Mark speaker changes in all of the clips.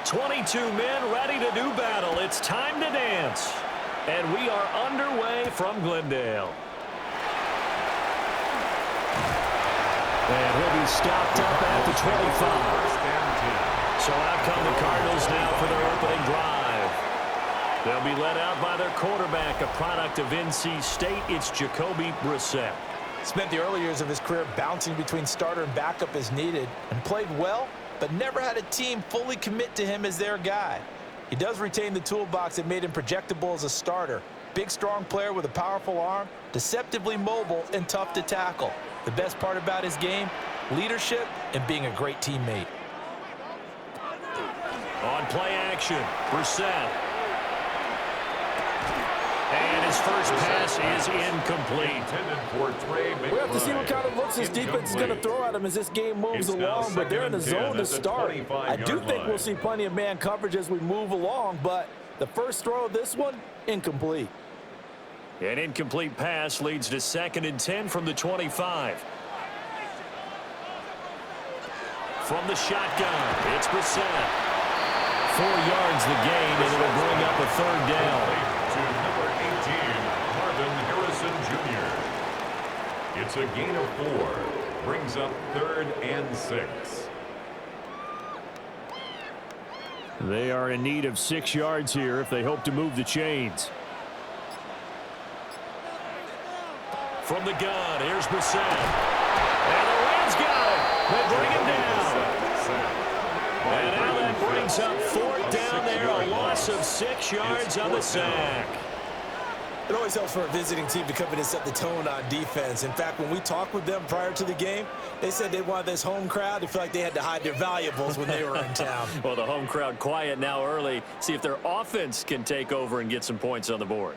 Speaker 1: 22 men ready to do battle. It's time to dance. And we are underway from Glendale. And he'll be stopped up at the 25. So out come the Cardinals now for their opening drive. They'll be led out by their quarterback, a product of NC State. It's Jacoby Brissett.
Speaker 2: Spent the early years of his career bouncing between starter and backup as needed, and played well, but never had a team fully commit to him as their guy. He does retain the toolbox that made him projectable as a starter. Big, strong player with a powerful arm, deceptively mobile, and tough to tackle. The best part about his game, leadership and being a great teammate.
Speaker 1: On play action, Brissett. And his first pass is incomplete.
Speaker 2: We have to see what kind of looks this defense is going to throw at him as this game moves along, but they're in the zone to start. I do think we'll see plenty of man coverage as we move along, but the first throw of this one, incomplete.
Speaker 1: An incomplete pass leads to 2nd and 10 from the 25. From the shotgun, it's Brissett. 4 yards the gain, and it'll bring up a 3rd down.
Speaker 3: To number 18, Marvin Harrison Jr. It's a gain of 4. Brings up 3rd and 6.
Speaker 1: They are in need of 6 yards here if they hope to move the chains. From the gun, here's Brissett. And the Rams got it. They bring him down. And now that brings up 4th down there, a loss of 6 yards on the sack.
Speaker 2: It always helps for a visiting team to come in and set the tone on defense. In fact, when we talked with them prior to the game, they said they wanted this home crowd to feel like they had to hide their valuables when they were in town.
Speaker 1: Well, the home crowd quiet now early. See if their offense can take over and get some points on the board.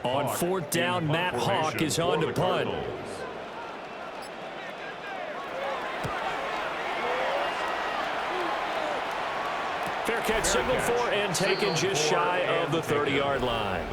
Speaker 1: On 4th down, Matt Hawk is on to punt. Fair catch signaled for and taken just shy of the 30-yard line.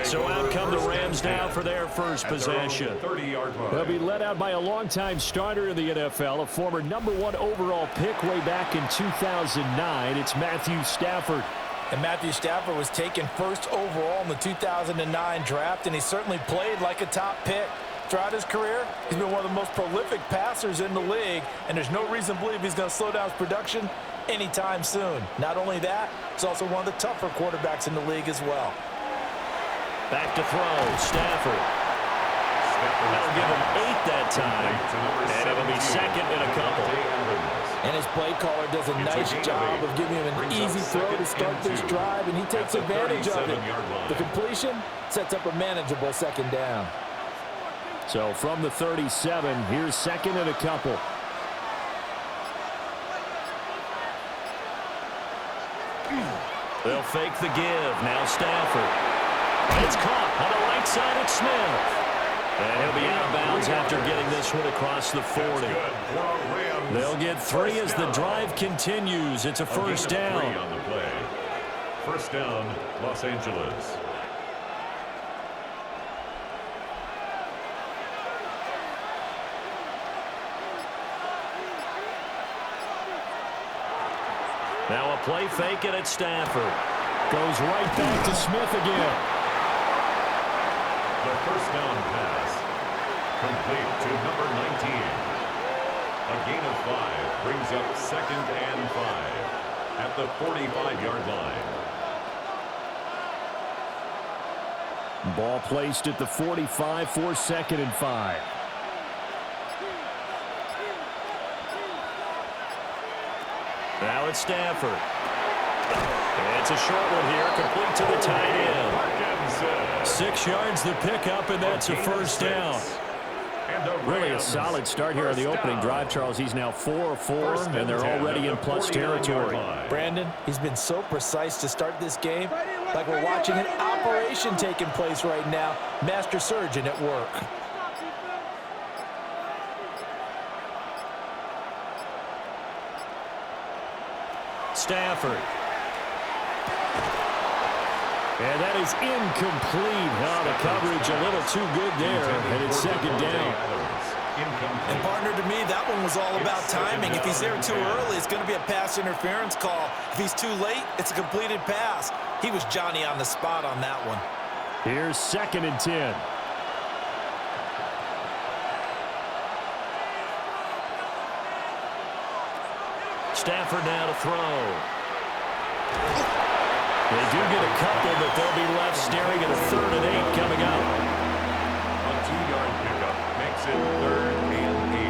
Speaker 1: So out come the Rams now for their first possession. They'll be led out by a longtime starter in the NFL, a former #1 overall pick way back in 2009. It's Matthew Stafford.
Speaker 2: And Matthew Stafford was taken 1st overall in the 2009 draft, and he certainly played like a top pick. Throughout his career, he's been one of the most prolific passers in the league, and there's no reason to believe he's going to slow down his production anytime soon. Not only that, he's also one of the tougher quarterbacks in the league as well.
Speaker 1: Back to throw, Stafford. That'll give him 8 that time, and it'll be 2nd and a couple.
Speaker 2: And his play caller does a nice job of giving him an easy throw to start this drive, and he takes advantage of it. The completion sets up a manageable 2nd down.
Speaker 1: So from the 37, here's 2nd and a couple. They'll fake the give. Now Stafford. It's caught on the right side at Smith. And he'll be out of bounds after getting this one across the 40. They'll get 3 as the drive continues. It's a 1st down.
Speaker 3: On the play. 1st down, Los Angeles.
Speaker 1: Now a play fake and it's Stafford. Goes right back to Smith again.
Speaker 3: The 1st down pass. Complete to number 19. A gain of 5 brings up 2nd and 5 at the 45-yard line.
Speaker 1: Ball placed at the 45 for 2nd and 5. Now it's Stafford. It's a short one here, complete to the tight end. 6 yards the pickup, and that's a 1st down. Really a solid start here on the opening drive, Charles. He's now 4 of 4, and they're already in plus territory.
Speaker 2: Brandon, he's been so precise to start this game, like we're watching an operation taking place right now. Master surgeon at work.
Speaker 1: Stafford. And that is incomplete. Oh, the coverage a little too good there, and it's 2nd down.
Speaker 3: incomplete.
Speaker 2: And partner, to me, that one was all about timing. If he's there too early, it's going to be a pass interference call. If he's too late, it's a completed pass. He was Johnny on the spot on that one.
Speaker 1: Here's 2nd and 10. Stafford now to throw. They do get a couple, but they'll be left staring at a 3rd and 8 coming up.
Speaker 3: A 2-yard pickup makes it 3rd and 8.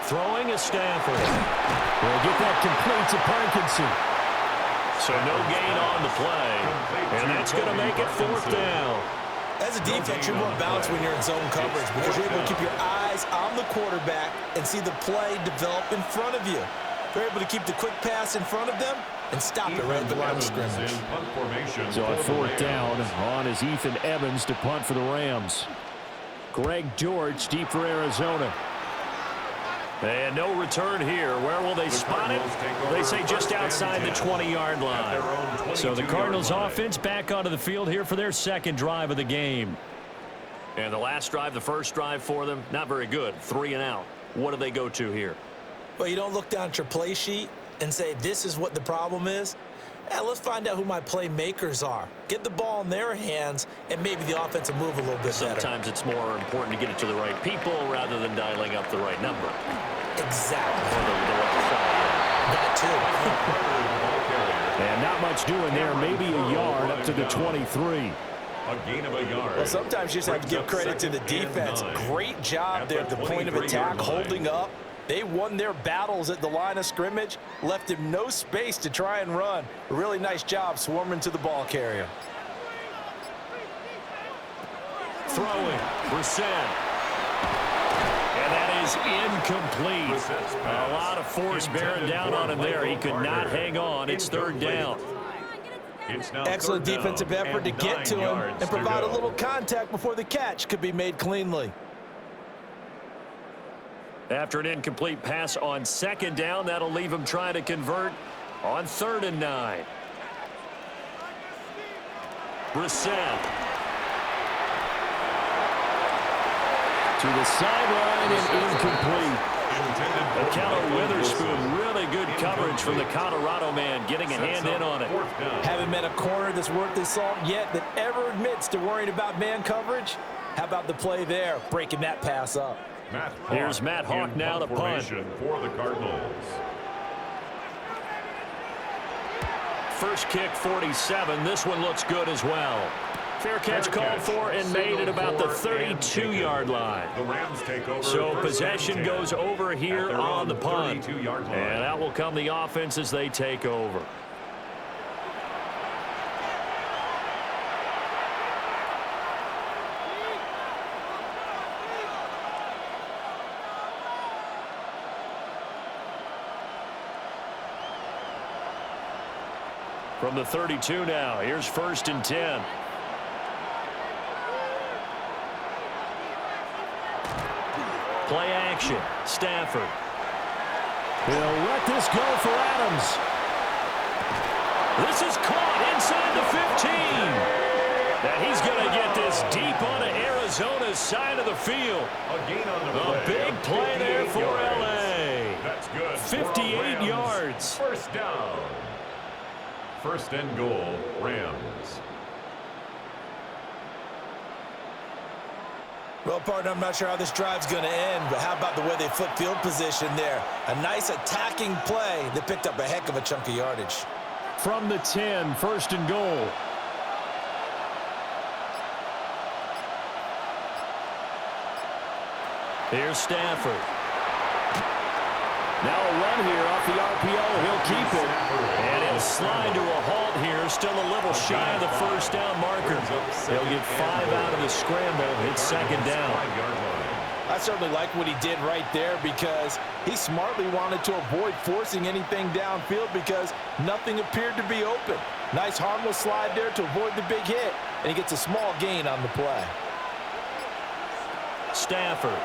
Speaker 1: Throwing is Stafford. We'll get that complete to Parkinson. So no gain on the play. And that's going to make it 4th down.
Speaker 2: As a defense, you're more balanced when you're in zone coverage because you're able to keep your eyes on the quarterback and see the play develop in front of you. They're able to keep the quick pass in front of them and stop it right at the line of scrimmage.
Speaker 1: So on 4th down, on is Ethan Evans to punt for the Rams. Greg George deep for Arizona. And no return here. Where will they spot it? They say just outside the 20-yard line. So the Cardinals offense back onto the field here for their 2nd drive of the game. And the last drive, the first drive for them, not very good. 3 and out. What do they go to here?
Speaker 2: Well, you don't look down at your play sheet and say, this is what the problem is. Let's find out who my playmakers are. Get the ball in their hands, and maybe the offense will move a little bit better.
Speaker 1: Sometimes it's more important to get it to the right people rather than dialing up the right number.
Speaker 2: Exactly.
Speaker 1: Or the right side.
Speaker 2: That too.
Speaker 1: And not much doing there. Maybe a yard up to the 23.
Speaker 3: A gain of a yard.
Speaker 2: Well, sometimes you just have to give credit to the defense. Great job there at the point of attack, holding up. They won their battles at the line of scrimmage, left him no space to try and run. A really nice job swarming to the ball carrier.
Speaker 1: Throwing, Brissett. And that is incomplete. A lot of force bearing down on him there. He could not hang on. It's 3rd down.
Speaker 2: Excellent defensive effort to get to him and provide a little contact before the catch could be made cleanly.
Speaker 1: After an incomplete pass on 2nd down, that'll leave him trying to convert on 3rd and 9. Brissett. To the sideline and incomplete. Akello Witherspoon, really good coverage from the Colorado man, getting a hand in on it.
Speaker 2: Haven't met a corner that's worth his salt yet that ever admits to worrying about man coverage. How about the play there, breaking that pass up?
Speaker 1: Here's Matt Hawk now to punt.
Speaker 3: For the Cardinals.
Speaker 1: First kick, 47. This one looks good as well. Fair catch called for and made at about the 32-yard line.
Speaker 3: The Rams take over.
Speaker 1: So possession goes over here on the punt. And
Speaker 3: 32-yard line.
Speaker 1: out will come the offense as they take over. From the 32 now, here's 1st and 10. Play action, Stafford. He'll let this go for Adams. This is caught inside the 15. And he's going to get this deep onto Arizona's side of the field.
Speaker 3: A gain on the
Speaker 1: A big play there for LA.
Speaker 3: That's good.
Speaker 1: 58 yards.
Speaker 3: 1st down. 1st and goal, Rams.
Speaker 2: Well, partner, I'm not sure how this drive's going to end, but how about the way they flip field position there? A nice attacking play that picked up a heck of a chunk of yardage.
Speaker 1: From the 10, 1st and goal. Here's Stafford. Now a run here off the RPO. He'll keep it. And he'll slide to a halt here. Still a little shy of the 1st down marker. They'll get 5 out of the scramble. It's 2nd down.
Speaker 2: I certainly like what he did right there because he smartly wanted to avoid forcing anything downfield because nothing appeared to be open. Nice harmless slide there to avoid the big hit, and he gets a small gain on the play.
Speaker 1: Stafford.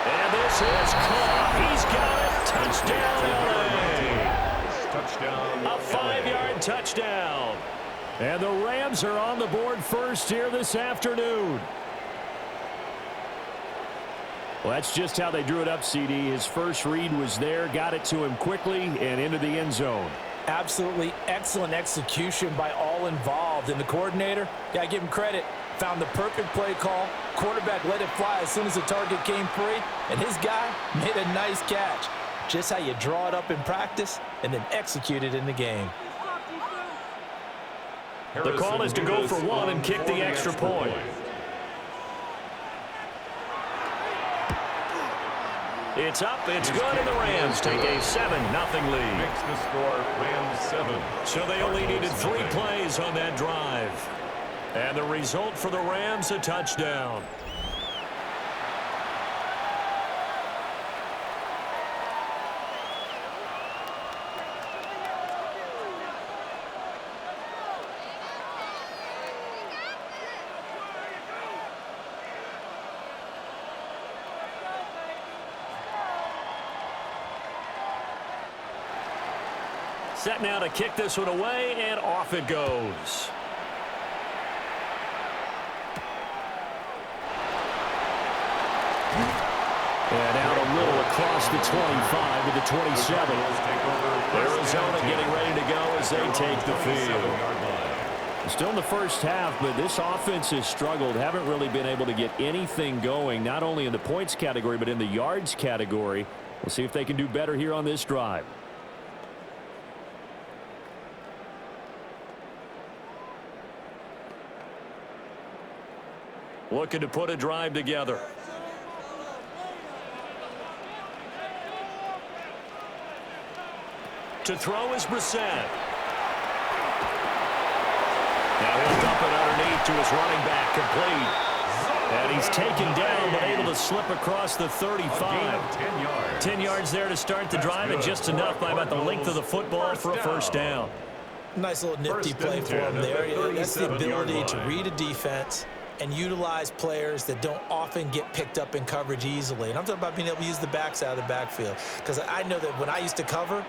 Speaker 1: And this is caught. He's got it. Touchdown, LA. A 5-yard touchdown. And the Rams are on the board first here this afternoon. Well, that's just how they drew it up, CD. His first read was there, got it to him quickly, and into the end zone.
Speaker 2: Absolutely excellent execution by all involved. And the coordinator, got to give him credit, found the perfect play call. Quarterback let it fly as soon as the target came free, and his guy made a nice catch. Just how you draw it up in practice and then execute it in the game.
Speaker 1: The call is to go for one and kick the extra point. It's up, it's good, and the Rams take a 7-0 lead.
Speaker 3: Makes the score Rams 7.
Speaker 1: So they only needed 3 plays on that drive. And the result for the Rams, a touchdown. Set now to kick this one away, and off it goes. And out a little across the 25 to the 27. Arizona getting ready to go as they take the field. Still in the first half, but this offense has struggled. Haven't really been able to get anything going, not only in the points category, but in the yards category. We'll see if they can do better here on this drive. Looking to put a drive together. To throw is Brissett. Now he'll dump it underneath to his running back, complete. And he's taken down, but able to slip across the 35. 10 yards there to start the drive, and just enough by about the length of the football for a first down.
Speaker 2: Nice little nifty play for him there. That's the ability to read a defense and utilize players that don't often get picked up in coverage easily. And I'm talking about being able to use the backs out of the backfield. Because I know that when I used to cover,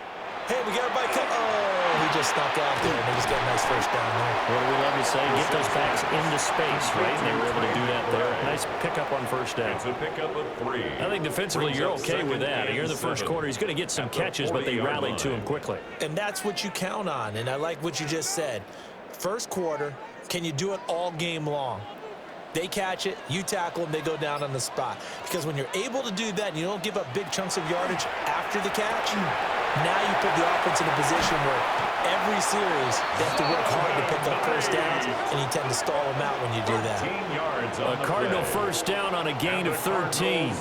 Speaker 2: hey, we got everybody cut. Oh, he just snuck out there, and they just got a nice first down there.
Speaker 1: What do we love to say? Get those backs into space, right? And they were able to do that there. Nice pickup on first down.
Speaker 3: It's a pickup of 3.
Speaker 1: I think defensively you're okay with that. Here in the first quarter, he's going to get some catches, but they rallied to him quickly.
Speaker 2: And that's what you count on, and I like what you just said. First quarter, can you do it all game long? They catch it, you tackle them, they go down on the spot. Because when you're able to do that and you don't give up big chunks of yardage after the catch, now you put the offense in a position where every series they have to work hard to pick up first downs, and you tend to stall them out when you do that.
Speaker 1: A Cardinal first down on a gain of 13.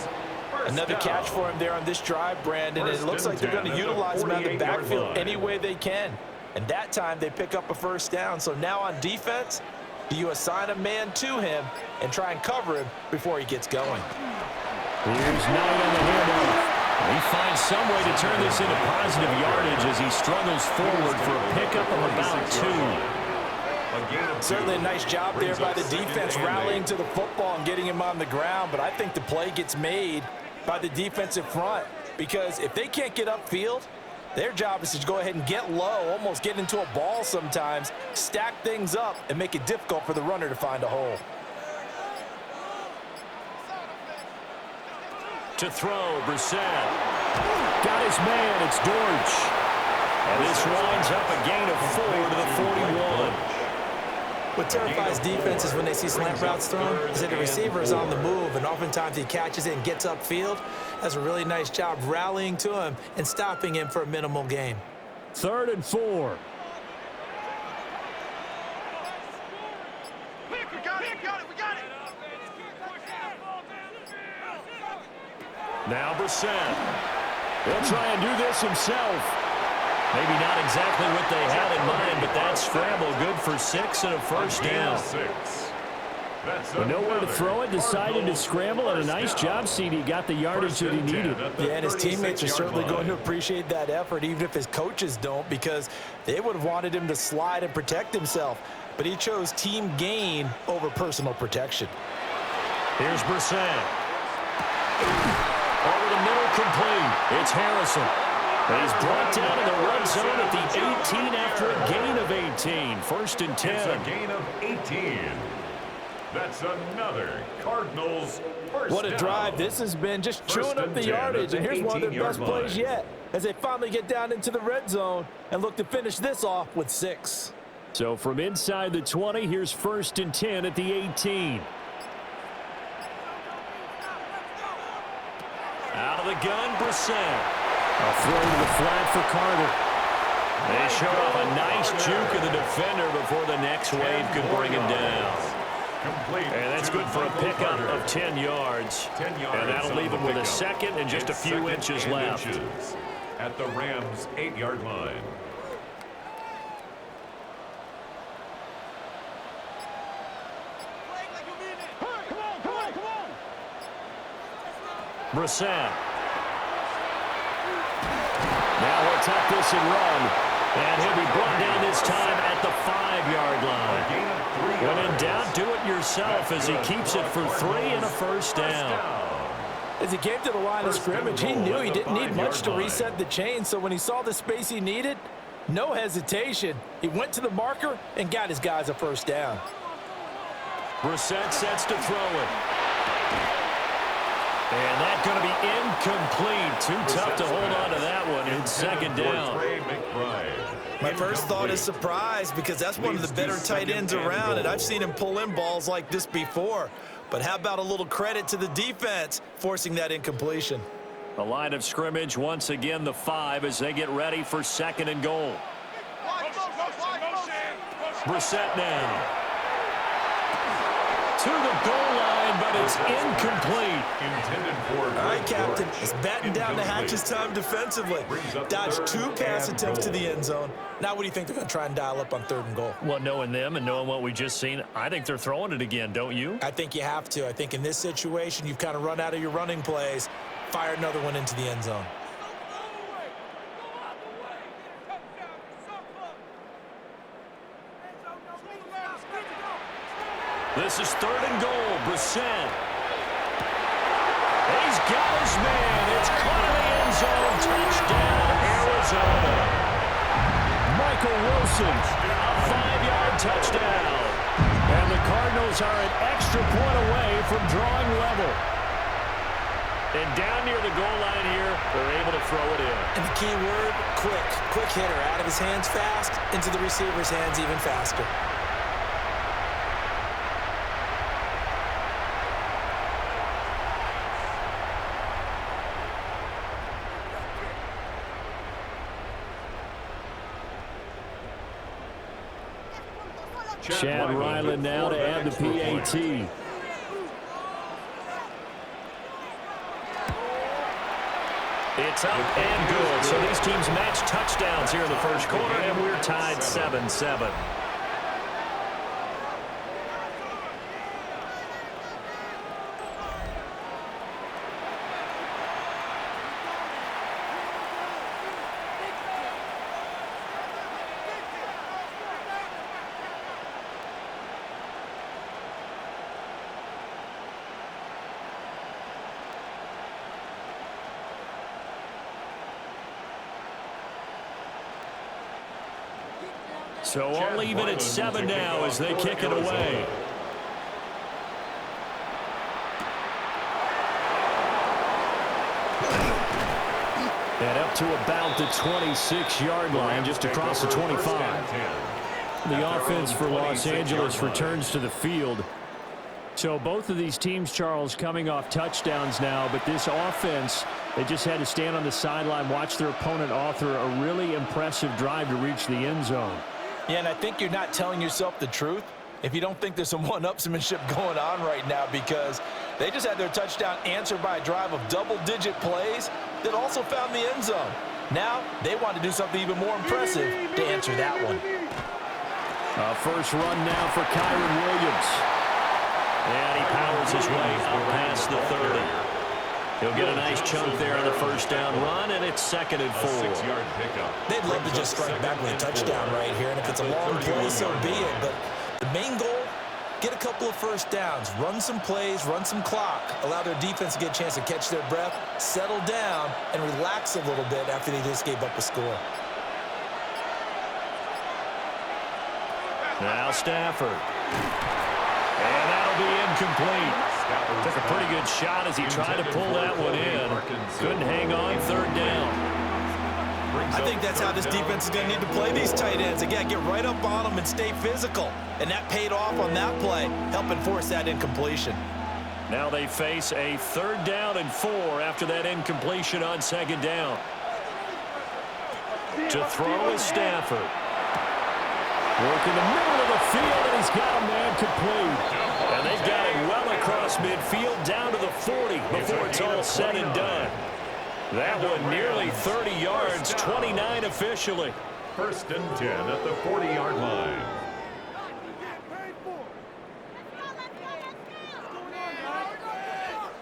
Speaker 2: Another catch for him there on this drive, Brandon, and it looks like they're going to utilize him out of the backfield any way they can. And that time they pick up a first down. So now on defense, do you assign a man to him and try and cover him before he gets going?
Speaker 1: Here's Knight on the handoff. He finds some way to turn this into positive yardage as he struggles forward for a pickup of about 2.
Speaker 2: Certainly a nice job there by the defense rallying to the football and getting him on the ground, but I think the play gets made by the defensive front, because if they can't get upfield, their job is to go ahead and get low, almost get into a ball sometimes, stack things up, and make it difficult for the runner to find a hole.
Speaker 1: To throw, Brissett. Got his man, it's Dortch. And this winds up a gain of 4 to the 41.
Speaker 2: What terrifies defenses when they see slant routes thrown is that the receiver is on the move, and oftentimes he catches it and gets upfield. Does a really nice job rallying to him and stopping him for a minimal gain.
Speaker 1: 3rd and 4.
Speaker 4: We got it.
Speaker 1: Now Brissett. He'll try and do this himself. Maybe not exactly what they had in mind, but that scramble good for 6 and a first down. But nowhere to throw it, decided to scramble, and a nice job, CD. Got the yardage that he needed.
Speaker 2: Yeah, and his teammates are certainly going to appreciate that effort, even if his coaches don't, because they would have wanted him to slide and protect himself. But he chose team gain over personal protection.
Speaker 1: Here's Brissett. Over the middle, complete. It's Harrison. He's brought down in the red zone at the 18 after a gain of 18. First and 10.
Speaker 3: It's a gain of 18. That's another Cardinals first
Speaker 2: What a drive this has been, just chewing up the yardage. And here's one of their best plays yet as they finally get down into the red zone and look to finish this off with 6.
Speaker 1: So from inside the 20, here's first and 10 at the 18. Out of the gun, Brissett. A throw to the flat for Carter. They show off a nice juke of the defender before the next wave could bring him down. And that's good for a pickup of 10 yards. And that'll leave him with a second and just a few inches left.
Speaker 3: At the Rams' 8-yard line.
Speaker 1: Brissett. Now he'll tuck this and run. And he'll be brought down this time at the 5-yard line. When in doubt, do it yourself as he keeps it for 3 and a first down.
Speaker 2: As he came to the line of scrimmage, he knew he didn't need much to reset the chain. So when he saw the space he needed, no hesitation. He went to the marker and got his guys a first down.
Speaker 1: Brissett sets to throw it. And that's going to be incomplete. Too tough to hold on to that one. It's second down.
Speaker 5: My first thought is surprise because that's one of the better tight ends around, and I've seen him pull in balls like this before. But how about a little credit to the defense forcing that incompletion?
Speaker 1: The line of scrimmage once again the 5 as they get ready for second and goal. Brissett now. To the goal line, but it's incomplete.
Speaker 5: All right, Captain. It's batting down the hatches time defensively. Dodged 2 pass attempts to the end zone. Now what do you think they're going to try and dial up on 3rd and goal?
Speaker 1: Well, knowing them and knowing what we just seen, I think they're throwing it again, don't you?
Speaker 2: I think you have to. I think in this situation, you've kind of run out of your running plays. Fire another one into the end zone.
Speaker 1: This is 3rd and goal. Brissett. He's got his man. It's caught in the end zone. Touchdown, Arizona. Michael Wilson, a 5-yard touchdown. And the Cardinals are an extra point away from drawing level. And down near the goal line here, they're able to throw it in.
Speaker 2: And the key word, quick. Quick hitter. Out of his hands fast, into the receiver's hands even faster.
Speaker 1: Chad Ryland now to add the PAT. It's up and good. So these teams match touchdowns here in the first quarter, and we're tied 7-7. So all even at 7 now as they kick it away. And up to about the 26-yard line, just across the 25. The offense for Los Angeles returns to the field. So both of these teams, Charles, coming off touchdowns now, but this offense, they just had to stand on the sideline, watch their opponent author a really impressive drive to reach the end zone.
Speaker 2: Yeah, and I think you're not telling yourself the truth if you don't think there's some one-upsmanship going on right now, because they just had their touchdown answered by a drive of double-digit plays that also found the end zone. Now they want to do something even more impressive to answer that one.
Speaker 1: First run now for Kyron Williams. And he powers his way up past the 30. He'll get a nice chunk there on the first down run, and it's 2nd and 4.
Speaker 2: They'd love to just strike back with a touchdown right here, and if it's a long play, so be it. But the main goal, Get a couple of first downs, run some plays, run some clock, allow their defense to get a chance to catch their breath, settle down, and relax a little bit after they just gave up a score.
Speaker 1: Now Stafford. And that'll be incomplete. Took a pretty good shot as he tried to pull that one in. Couldn't hang on, third down.
Speaker 5: I think that's how this defense is going to need to play these tight ends. Again, get right up on them and stay physical. And that paid off on that play, helping force that incompletion.
Speaker 1: Now they face a 3rd down and 4 after that incompletion on 2nd down. To throw is Stafford. Work in the middle of the field, and he's got a man complete. And they've got it well across midfield down to the 40 before it's all said and done. That one nearly 30 yards, 29 officially.
Speaker 3: 1st and 10 at the 40-yard line.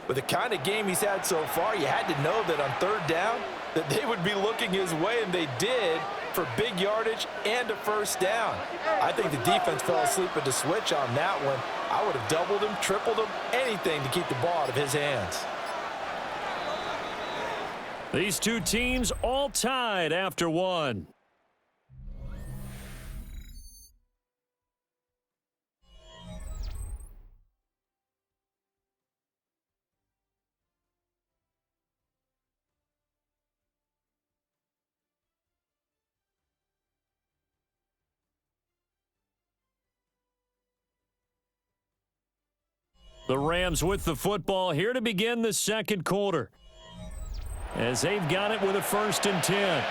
Speaker 2: With the kind of game he's had so far, you had to know that on 3rd down that they would be looking his way, and they did, for big yardage and a 1st down. I think the defense fell asleep at the switch on that one. I would have doubled him, tripled him, anything to keep the ball out of his hands.
Speaker 1: These two teams all tied after one. The Rams with the football here to begin the 2nd quarter, as they've got it with a 1st and 10.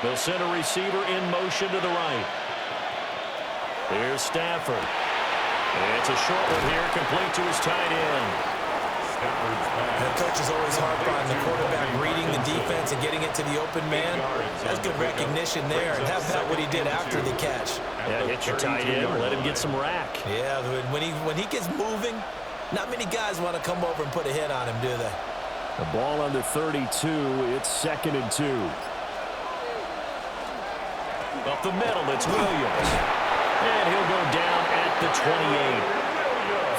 Speaker 1: They'll send a receiver in motion to the right. Here's Stafford. It's a short one here, complete to his tight end.
Speaker 2: The coaches always harp on the quarterback reading the defense and getting it to the open man. That's good recognition there. And how about what he did after the catch?
Speaker 1: Yeah, hit your tight end, let him get some rack.
Speaker 2: Yeah, when he gets moving, not many guys want to come over and put a hit on him, do they?
Speaker 1: The ball under 32. It's 2nd and 2. Up the middle, it's Williams. And he'll go down at the 28.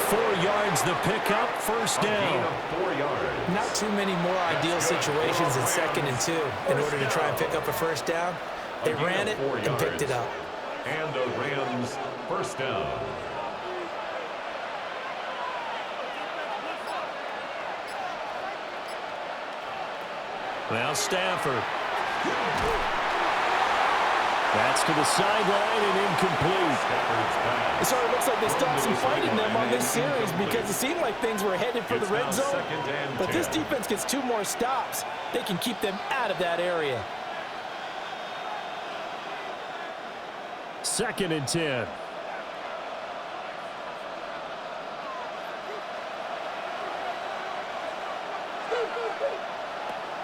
Speaker 1: 4 yards the pickup, 1st down.
Speaker 3: 4 yards.
Speaker 2: Not too many more ideal situations in 2nd and 2 in order to try and pick up a 1st down. They ran it and picked it up.
Speaker 3: And the Rams 1st down.
Speaker 1: Now Stafford. That's to the sideline and incomplete.
Speaker 2: It sort of looks like they stopped some fight in them on this series because it seemed like things were headed for the red zone. But this defense gets 2 more stops. They can keep them out of that area.
Speaker 1: 2nd and 10.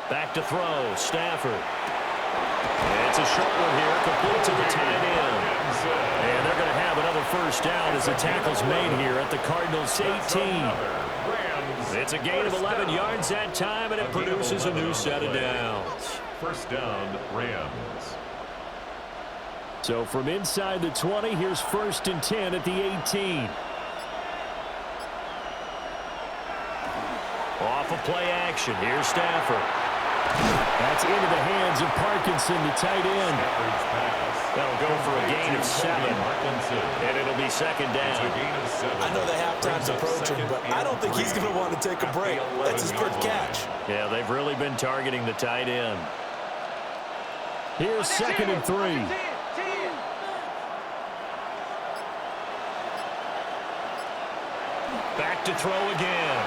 Speaker 1: Back to throw, Stafford. It's a short one here, complete to the tight end. And they're going to have another 1st down as the tackle's made here at the Cardinals' 18. It's a gain of 11 yards that time, and it produces a new set of downs.
Speaker 3: 1st down, Rams.
Speaker 1: So from inside the 20, here's 1st and 10 at the 18. Off of play action, here's Stafford. That's into the hands of Parkinson, the tight end. That'll go for a gain of 7, and it'll be 2nd down.
Speaker 2: I know the halftime's approaching, but I don't think he's going to want to take a break. That's his 3rd catch.
Speaker 1: Yeah, they've really been targeting the tight end. Here's 2nd and 3. Back to throw again.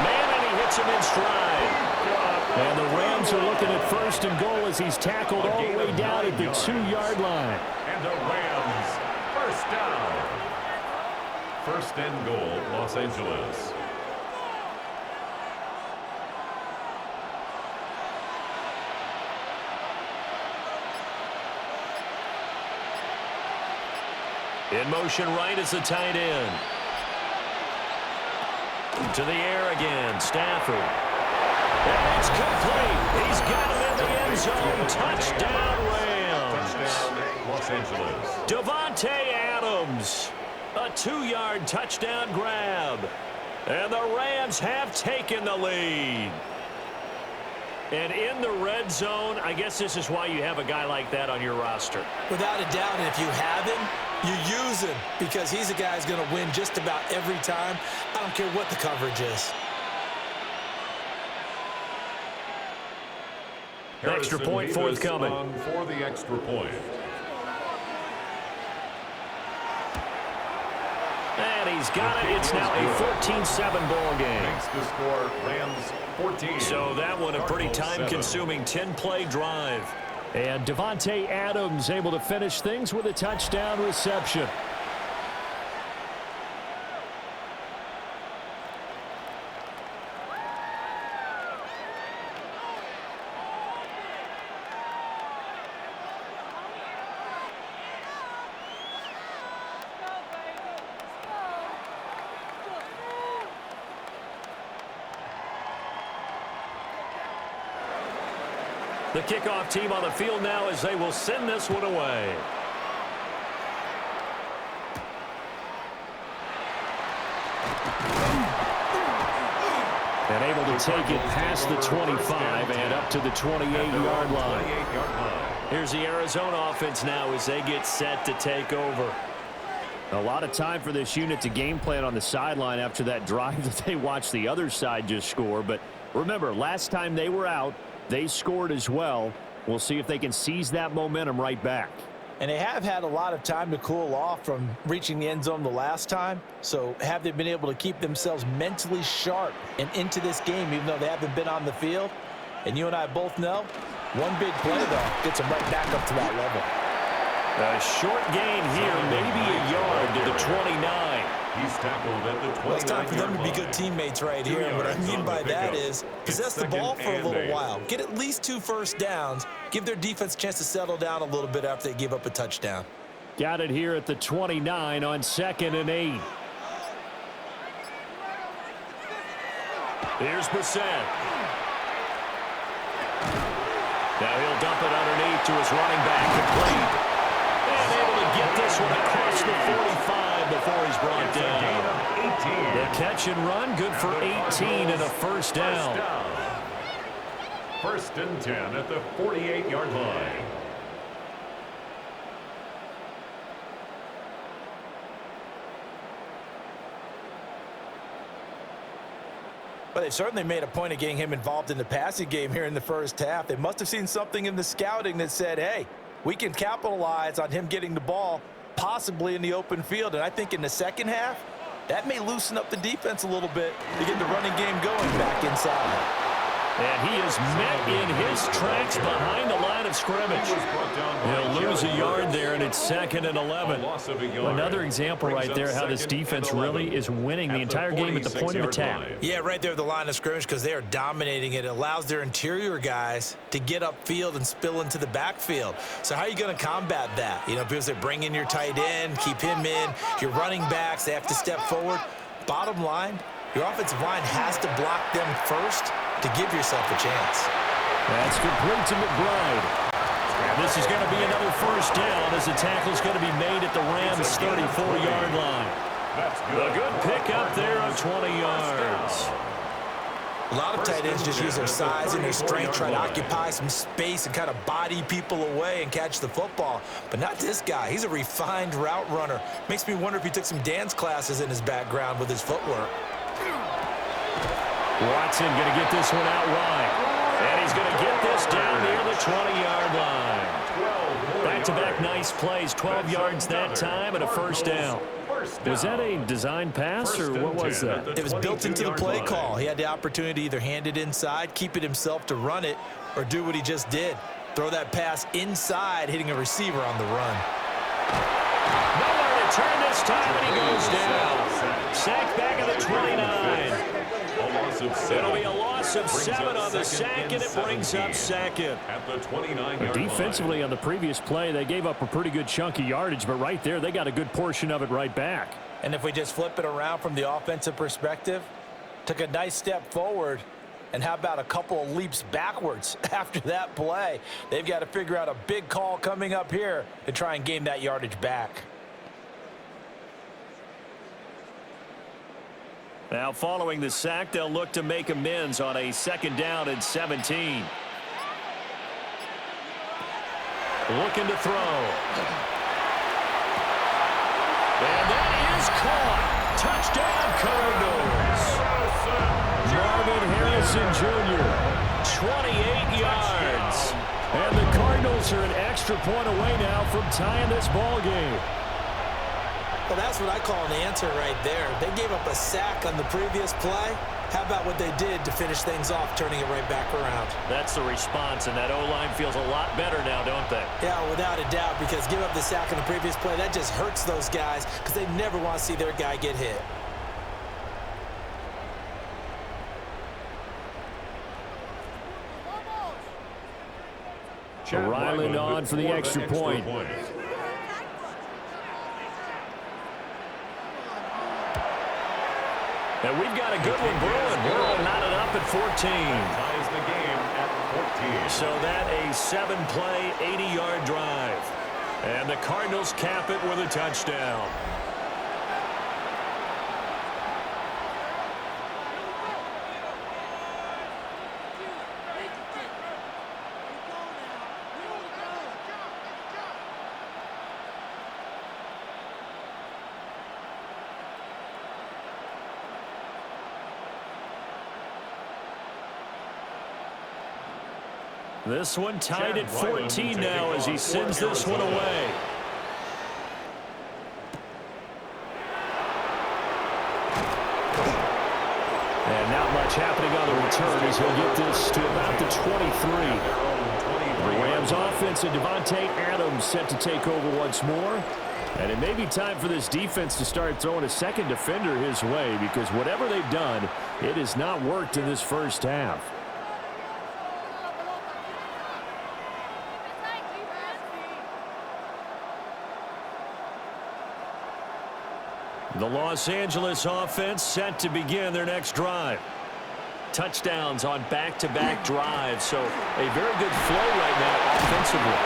Speaker 1: Man, and he hits him in stride. And the Rams are looking at 1st and goal as he's tackled all the way down at the 2-yard line.
Speaker 3: And the Rams 1st down. 1st and goal, Los Angeles.
Speaker 1: In motion right is the tight end. To the air again, Stafford. And it's complete. He's got it in the end zone. Touchdown,
Speaker 3: Angeles.
Speaker 1: Davante Adams, a 2-yard touchdown grab. And the Rams have taken the lead. And in the red zone, I guess this is why you have a guy like that on your roster.
Speaker 2: Without a doubt, and if you have him, you use him because he's a guy who's going to win just about every time. I don't care what the coverage is.
Speaker 1: Extra point forthcoming.
Speaker 3: For the extra point.
Speaker 1: And he's got it. It's now a 14-7 ball game.
Speaker 3: Makes the score Rams 14.
Speaker 1: So that one a pretty time-consuming 10-play drive. And Davante Adams able to finish things with a touchdown reception. The kickoff team on the field now as they will send this one away. And able to take it past the 25 and up to the 28-yard line. Here's the Arizona offense now as they get set to take over. A lot of time for this unit to game plan on the sideline after that drive that they watched the other side just score. But remember, last time they were out, they scored as well. We'll see if they can seize that momentum right back.
Speaker 2: And they have had a lot of time to cool off from reaching the end zone the last time. So have they been able to keep themselves mentally sharp and into this game even though they haven't been on the field? And you and I both know, one big play, though, gets them right back up to that level.
Speaker 1: A short gain here, maybe a yard to the 29.
Speaker 3: He's tackled at the 29-yard line.
Speaker 5: Well, it's time for them to be good teammates right here. And what I mean by that is possess the ball for a little while. Get at least 2 first downs. Give their defense a chance to settle down a little bit after they give up a touchdown.
Speaker 1: Got it here at the 29 on 2nd and 8. Here's Brissett. Now he'll dump it underneath to his running back, complete. And able to get this one across the 45 before he's brought down. The catch and run, good for 18 and a first down.
Speaker 3: First and 10 at the 48-yard line.
Speaker 2: But they've certainly made a point of getting him involved in the passing game here in the first half. They must have seen something in the scouting that said, hey, we can capitalize on him getting the ball possibly in the open field. And I think in the second half, that may loosen up the defense a little bit to get the running game going back inside.
Speaker 1: And he is met in his tracks behind the line of scrimmage. He'll lose a yard there, and it's 2nd and 11. Another example right there how this defense really is winning the entire game at the point of attack.
Speaker 2: Yeah, right there at the line of scrimmage because they are dominating it. It allows their interior guys to get upfield and spill into the backfield. So how are you going to combat that? You know, because they bring in your tight end, keep him in. Your running backs, they have to step forward. Bottom line, your offensive line has to block them first to give yourself a chance.
Speaker 1: That's complete to McBride. And this is going to be another first down as the tackle is going to be made at the Rams' 34-yard line. A good pickup there of 20 yards.
Speaker 2: A lot of tight ends just use their size and their strength, try to occupy some space and kind of body people away and catch the football. But not this guy. He's a refined route runner. Makes me wonder if he took some dance classes in his background with his footwork.
Speaker 1: Watson going to get this one out wide. And he's going to get this down near the 20-yard line. Back-to-back nice plays, 12 yards that time and a first down. Was that a design pass or what was that?
Speaker 2: It was built into the play call. He had the opportunity to either hand it inside, keep it himself to run it, or do what he just did. Throw that pass inside, hitting a receiver on the run.
Speaker 1: Nowhere to turn this time, and he goes down. Sack back at the 29. It'll be a loss of 7 on the sack, and it brings up 2nd.
Speaker 3: At the 29-yard
Speaker 1: Defensively on the previous play, they gave up a pretty good chunk of yardage, but right there, they got a good portion of it right back.
Speaker 2: And if we just flip it around from the offensive perspective, took a nice step forward And how about a couple of leaps backwards after that play? They've got to figure out a big call coming up here to try and gain that yardage back.
Speaker 1: Now, following the sack, they'll look to make amends on a 2nd down and 17. Looking to throw. And that is caught. Touchdown, Cardinals. Marvin Harrison Jr., 28 yards. And the Cardinals are an extra point away now from tying this ball game.
Speaker 2: Well, that's what I call an answer right there. They gave up a sack on the previous play. How about what they did to finish things off, turning it right back around?
Speaker 1: That's the response, and that O-line feels a lot better now, don't they?
Speaker 2: Yeah, without a doubt, because give up the sack on the previous play, that just hurts those guys because they never want to see their guy get hit.
Speaker 1: Ryland on for the extra point. And we've got a good one brewing. We're all knotted up at 14.
Speaker 3: Ties the game at 14.
Speaker 1: So that a 7-play, 80-yard drive. And the Cardinals cap it with a touchdown. This one tied at 14 now as he sends this one away. And not much happening on the return as he'll get this to about the 23. The Rams offense and Devontae Adams set to take over once more. And it may be time for this defense to start throwing a second defender his way, because whatever they've done, it has not worked in this first half. The Los Angeles offense set to begin their next drive. Touchdowns on back-to-back drives, so a very good flow right now offensively.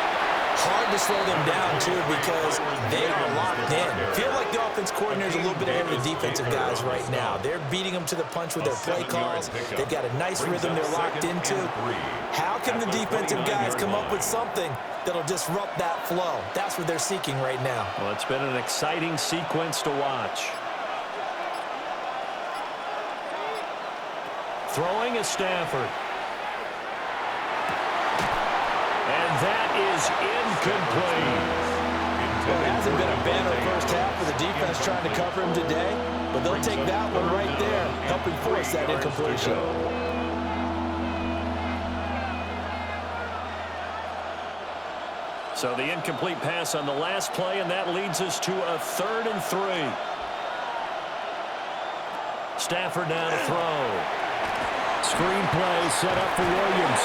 Speaker 2: Hard to slow them down, too, because they are locked in. Feel like the offense coordinator's a little bit ahead of the defensive guys right now. They're beating them to the punch with their play calls. They've got a nice rhythm they're locked into. How can the defensive guys come up with something that'll disrupt that flow? That's what they're seeking right now.
Speaker 1: Well, it's been an exciting sequence to watch. Throwing is Stafford. And that is incomplete.
Speaker 2: Well, it hasn't been a banner first half for the defense trying to cover him today, but they'll take that one right there, helping force that incompletion.
Speaker 1: So the incomplete pass on the last play, and that leads us to a 3rd and 3. Stafford now to throw. Screen play set up for Williams.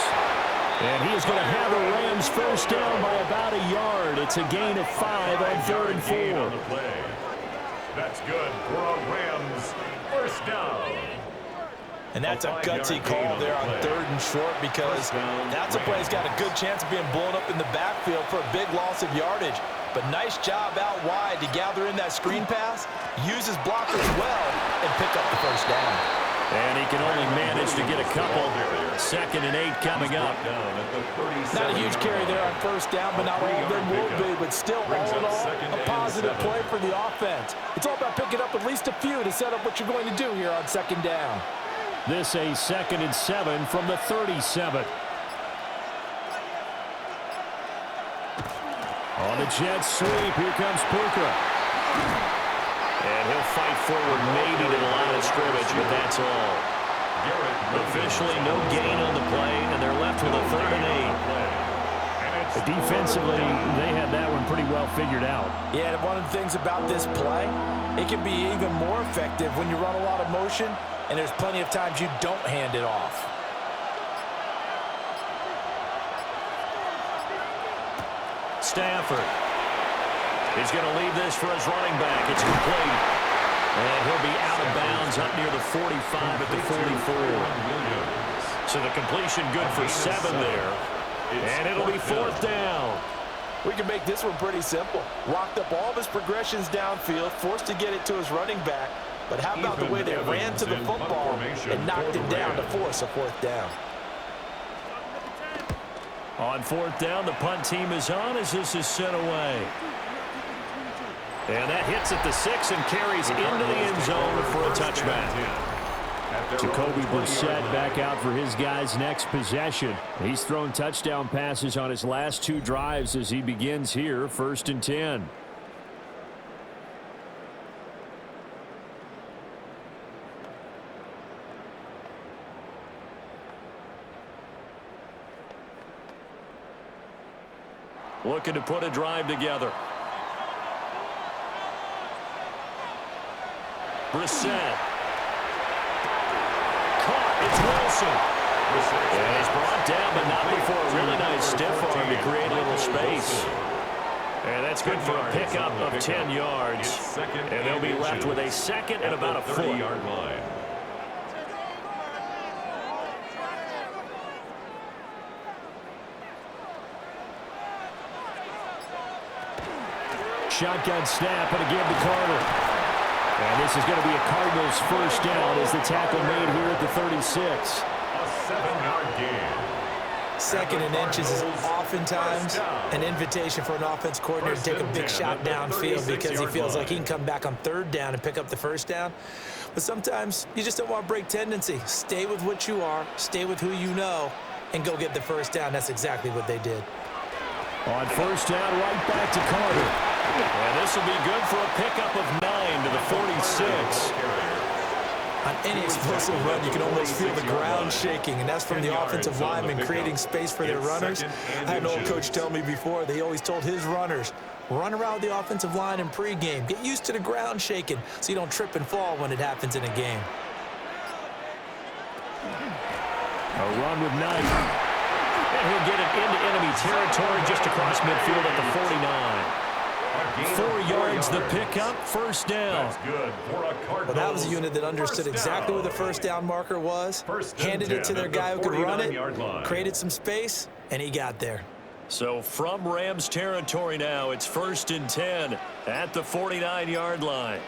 Speaker 1: And he is going to have the Rams first down by about a yard. It's a gain of 5 on 3rd and 4.
Speaker 3: That's good for a Rams first down.
Speaker 2: And that's a gutsy call there on 3rd and short, because that's a play that's got a good chance of being blown up in the backfield for a big loss of yardage. But nice job out wide to gather in that screen pass, use his blockers well, and pick up the first down.
Speaker 1: And he can only manage to get a couple. 2nd and 8 coming up.
Speaker 2: Not a huge carry there on first down, but not all of them will be. But still, all in all, a positive play for the offense. It's all about picking up at least a few to set up what you're going to do here on 2nd down.
Speaker 1: This a 2nd and 7 from the 37. On the jet sweep, here comes Puka. And he'll fight forward maybe to the line of scrimmage, but that's all. Officially no gain on the play, and they're left with a 3rd and 8.
Speaker 6: Defensively, they had that one pretty well figured out.
Speaker 2: Yeah, and one of the things about this play, it can be even more effective when you run a lot of motion, and there's plenty of times you don't hand it off.
Speaker 1: Stafford. He's going to leave this for his running back. It's complete. And he'll be out of bounds up near the 45 at the 44. So the completion good for 7 there. And it'll be 4th down.
Speaker 2: We can make this one pretty simple. Walked up all of his progressions downfield, forced to get it to his running back. But how about the way they ran to the football and knocked it down to force a 4th down?
Speaker 1: On 4th down, the punt team is on as this is sent away. And that hits at the 6 and carries into the end zone for a touchback.
Speaker 6: Jacoby Brissett back out for his guys' next possession. He's thrown touchdown passes on his last 2 drives as he begins here, 1st and 10.
Speaker 1: Looking to put a drive together. Brissett. Caught. It's Wilson. And he's brought down, but not before a really nice stiff arm to create a little space. And that's good for a pickup of 10 yards. And they'll be left with a 2nd and about a 4-yard line.
Speaker 6: Shotgun snap, and again to Carter. And this is going to be a Cardinals 1st down as the tackle made here at the 36.
Speaker 3: A 7-yard gain.
Speaker 2: 2nd and inches is oftentimes an invitation for an offense coordinator to take a big shot downfield because he feels like he can come back on 3rd down and pick up the 1st down. But sometimes you just don't want to break tendency. Stay with what you are, stay with who you know, and go get the 1st down. That's exactly what they did.
Speaker 6: On 1st down, right back to Carter.
Speaker 1: And this will be good for a pickup of 9 to the 46.
Speaker 2: On any explosive run, you can almost feel the ground shaking, and that's from the offensive linemen creating space for their runners. I had an old coach tell me before, they always told his runners, run around the offensive line in pregame. Get used to the ground shaking so you don't trip and fall when it happens in a game.
Speaker 6: A run with 9.
Speaker 1: And he'll get it into enemy territory just across midfield at the 49. 4 yards the pickup, 1st down.
Speaker 3: That's good for a Cardinals.
Speaker 2: Well, that was a unit that understood exactly where the 1st down marker was, handed it to their guy who could run it, created some space, and he got there.
Speaker 1: So from Rams territory now, it's 1st and 10 at the 49-yard line.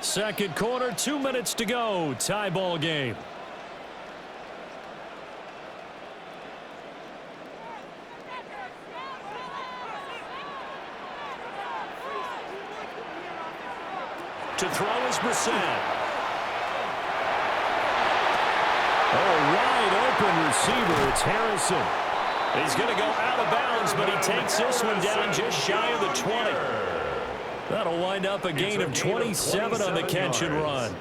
Speaker 1: Second quarter, 2 minutes to go. Tie ball game. To throw is Brissett. Oh, wide open receiver. It's Harrison. He's going to go out of bounds, but he takes this one down just shy of the 20. That'll wind up a gain of 27 on the catch and run.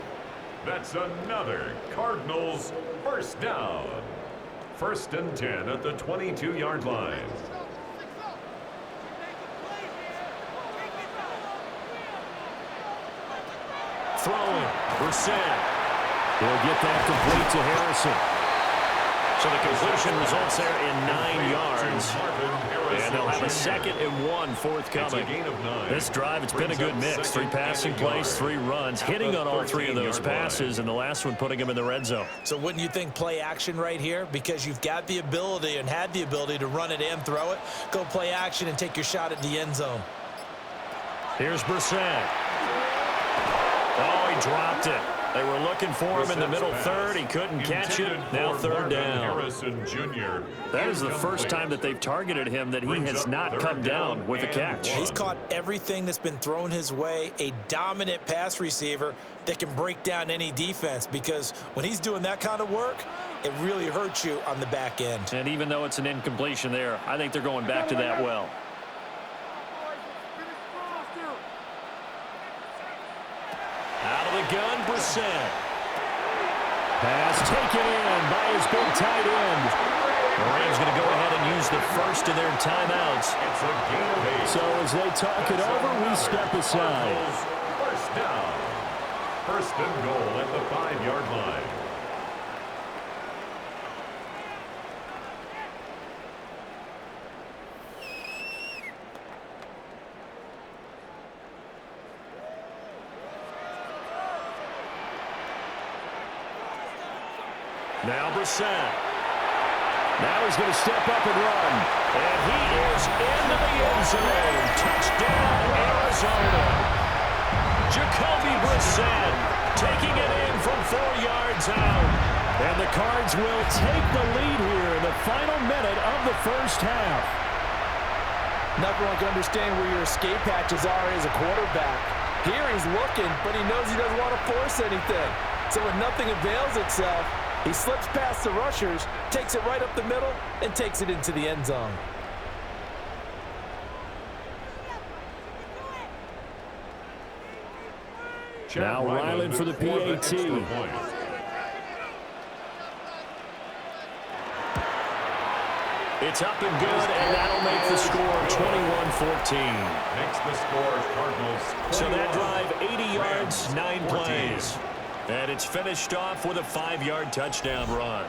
Speaker 3: That's another Cardinals 1st down. 1st and 10 at the 22-yard line.
Speaker 1: Throwing. Brissett.
Speaker 6: He'll get that complete to Harrison.
Speaker 1: So the completion results there in 9 yards. And they'll have a 2nd and 1 forthcoming. This drive, it's been a good mix. 3 passing plays, 3 runs, hitting on all 3 of those passes, and the last one putting him in the red zone.
Speaker 2: So wouldn't you think play action right here? Because you've got the ability and had the ability to run it and throw it. Go play action and take your shot at the end zone.
Speaker 1: Here's Brissett. Oh, he dropped it. They were looking for him in the middle 3rd. He couldn't catch it. Now 3rd down. That is the first time that they've targeted him that he has not come down with a catch.
Speaker 2: He's caught everything that's been thrown his way. A dominant pass receiver that can break down any defense, because when he's doing that kind of work, it really hurts you on the back end.
Speaker 1: And even though it's an incompletion there, I think they're going back to that well. Out of the gun, Brissett.
Speaker 6: Pass taken in by his big tight end.
Speaker 1: The Rams going to go ahead and use the first of their timeouts.
Speaker 6: So as they talk it over, we step aside.
Speaker 3: 1st down. 1st and goal at the 5-yard line.
Speaker 1: Now Brissett. Now he's going to step up and run. And he is into the end zone. Touchdown, Arizona. Jacoby Brissett taking it in from 4 yards out. And the Cards will take the lead here in the final minute of the first half.
Speaker 2: Nothing like understanding where your escape hatches are as a quarterback. Here he's looking, but he knows he doesn't want to force anything. So when nothing avails itself, he slips past the rushers, takes it right up the middle, and takes it into the end zone.
Speaker 6: Now Ryland for the PAT.
Speaker 1: It's up and good, and that'll make the score 21-14.
Speaker 3: Makes the score Cardinals.
Speaker 1: So that drive, 80 yards, 9 plays. And it's finished off with a 5-yard touchdown run.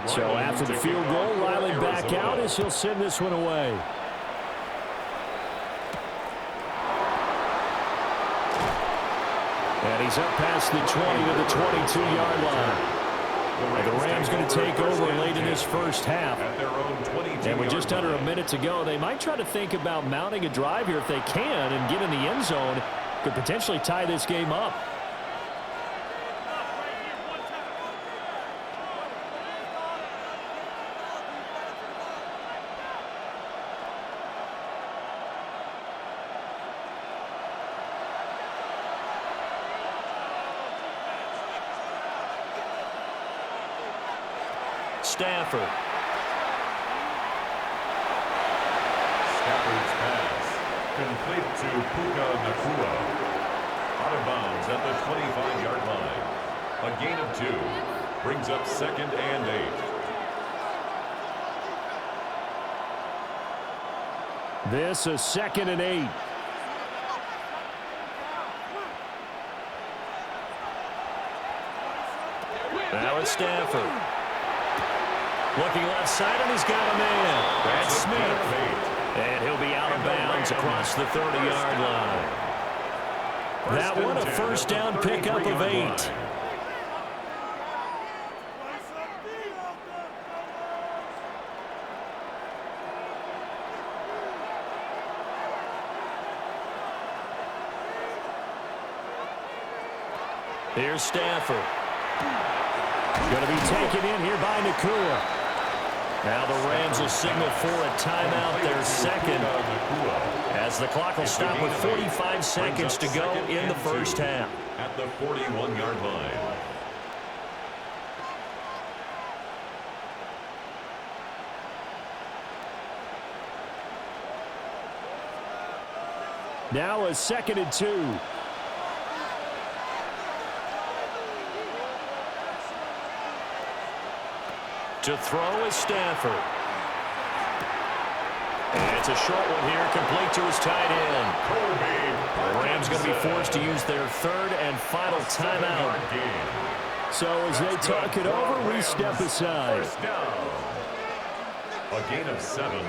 Speaker 6: So after the field goal, Riley back out as he'll send this one away. And he's up past the 20 to the 22-yard line. And the Rams going to take over late in this first half. And with just under a minute to go, they might try to think about mounting a drive here if they can and get in the end zone. Could potentially tie this game up.
Speaker 1: Stafford's
Speaker 3: pass complete to Puka Nacua. Out of bounds at the 25-yard line. A gain of 2 brings up 2nd and 8.
Speaker 6: This is 2nd and 8.
Speaker 1: Now it's Stafford. Looking left side, and he's got a man. That's Smith. And he'll be out of bounds across the 30-yard line. That one a first down pickup of 8. Here's Stafford. Going to be taken in here by Nacua. Now the Rams will signal for a timeout, their second, as the clock will stop with 45 seconds to go in the first half.
Speaker 3: At the 41-yard line.
Speaker 6: Now a 2nd and 2.
Speaker 1: To throw is Stafford. And it's a short one here, complete to his tight end. The Rams going to be forced to use their 3rd and final timeout.
Speaker 6: So as they talk it over, we step aside.
Speaker 3: First down. A gain of 7.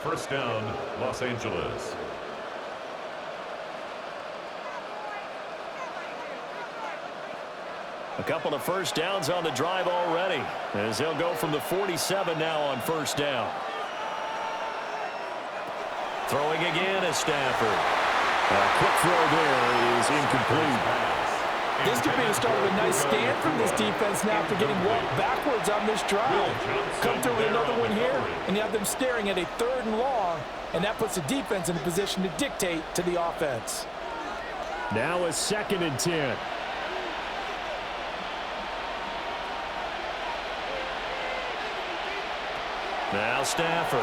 Speaker 3: First down, Los Angeles.
Speaker 1: A couple of first downs on the drive already, as they'll go from the 47 now on first down. Throwing again is Stafford.
Speaker 6: A quick throw there is incomplete.
Speaker 2: This could be the start of a nice stand from this defense now after getting walked backwards on this drive. Come through with another one here, and you have them staring at a 3rd and long, and that puts the defense in a position to dictate to the offense.
Speaker 6: Now a 2nd and 10.
Speaker 1: Now Stafford.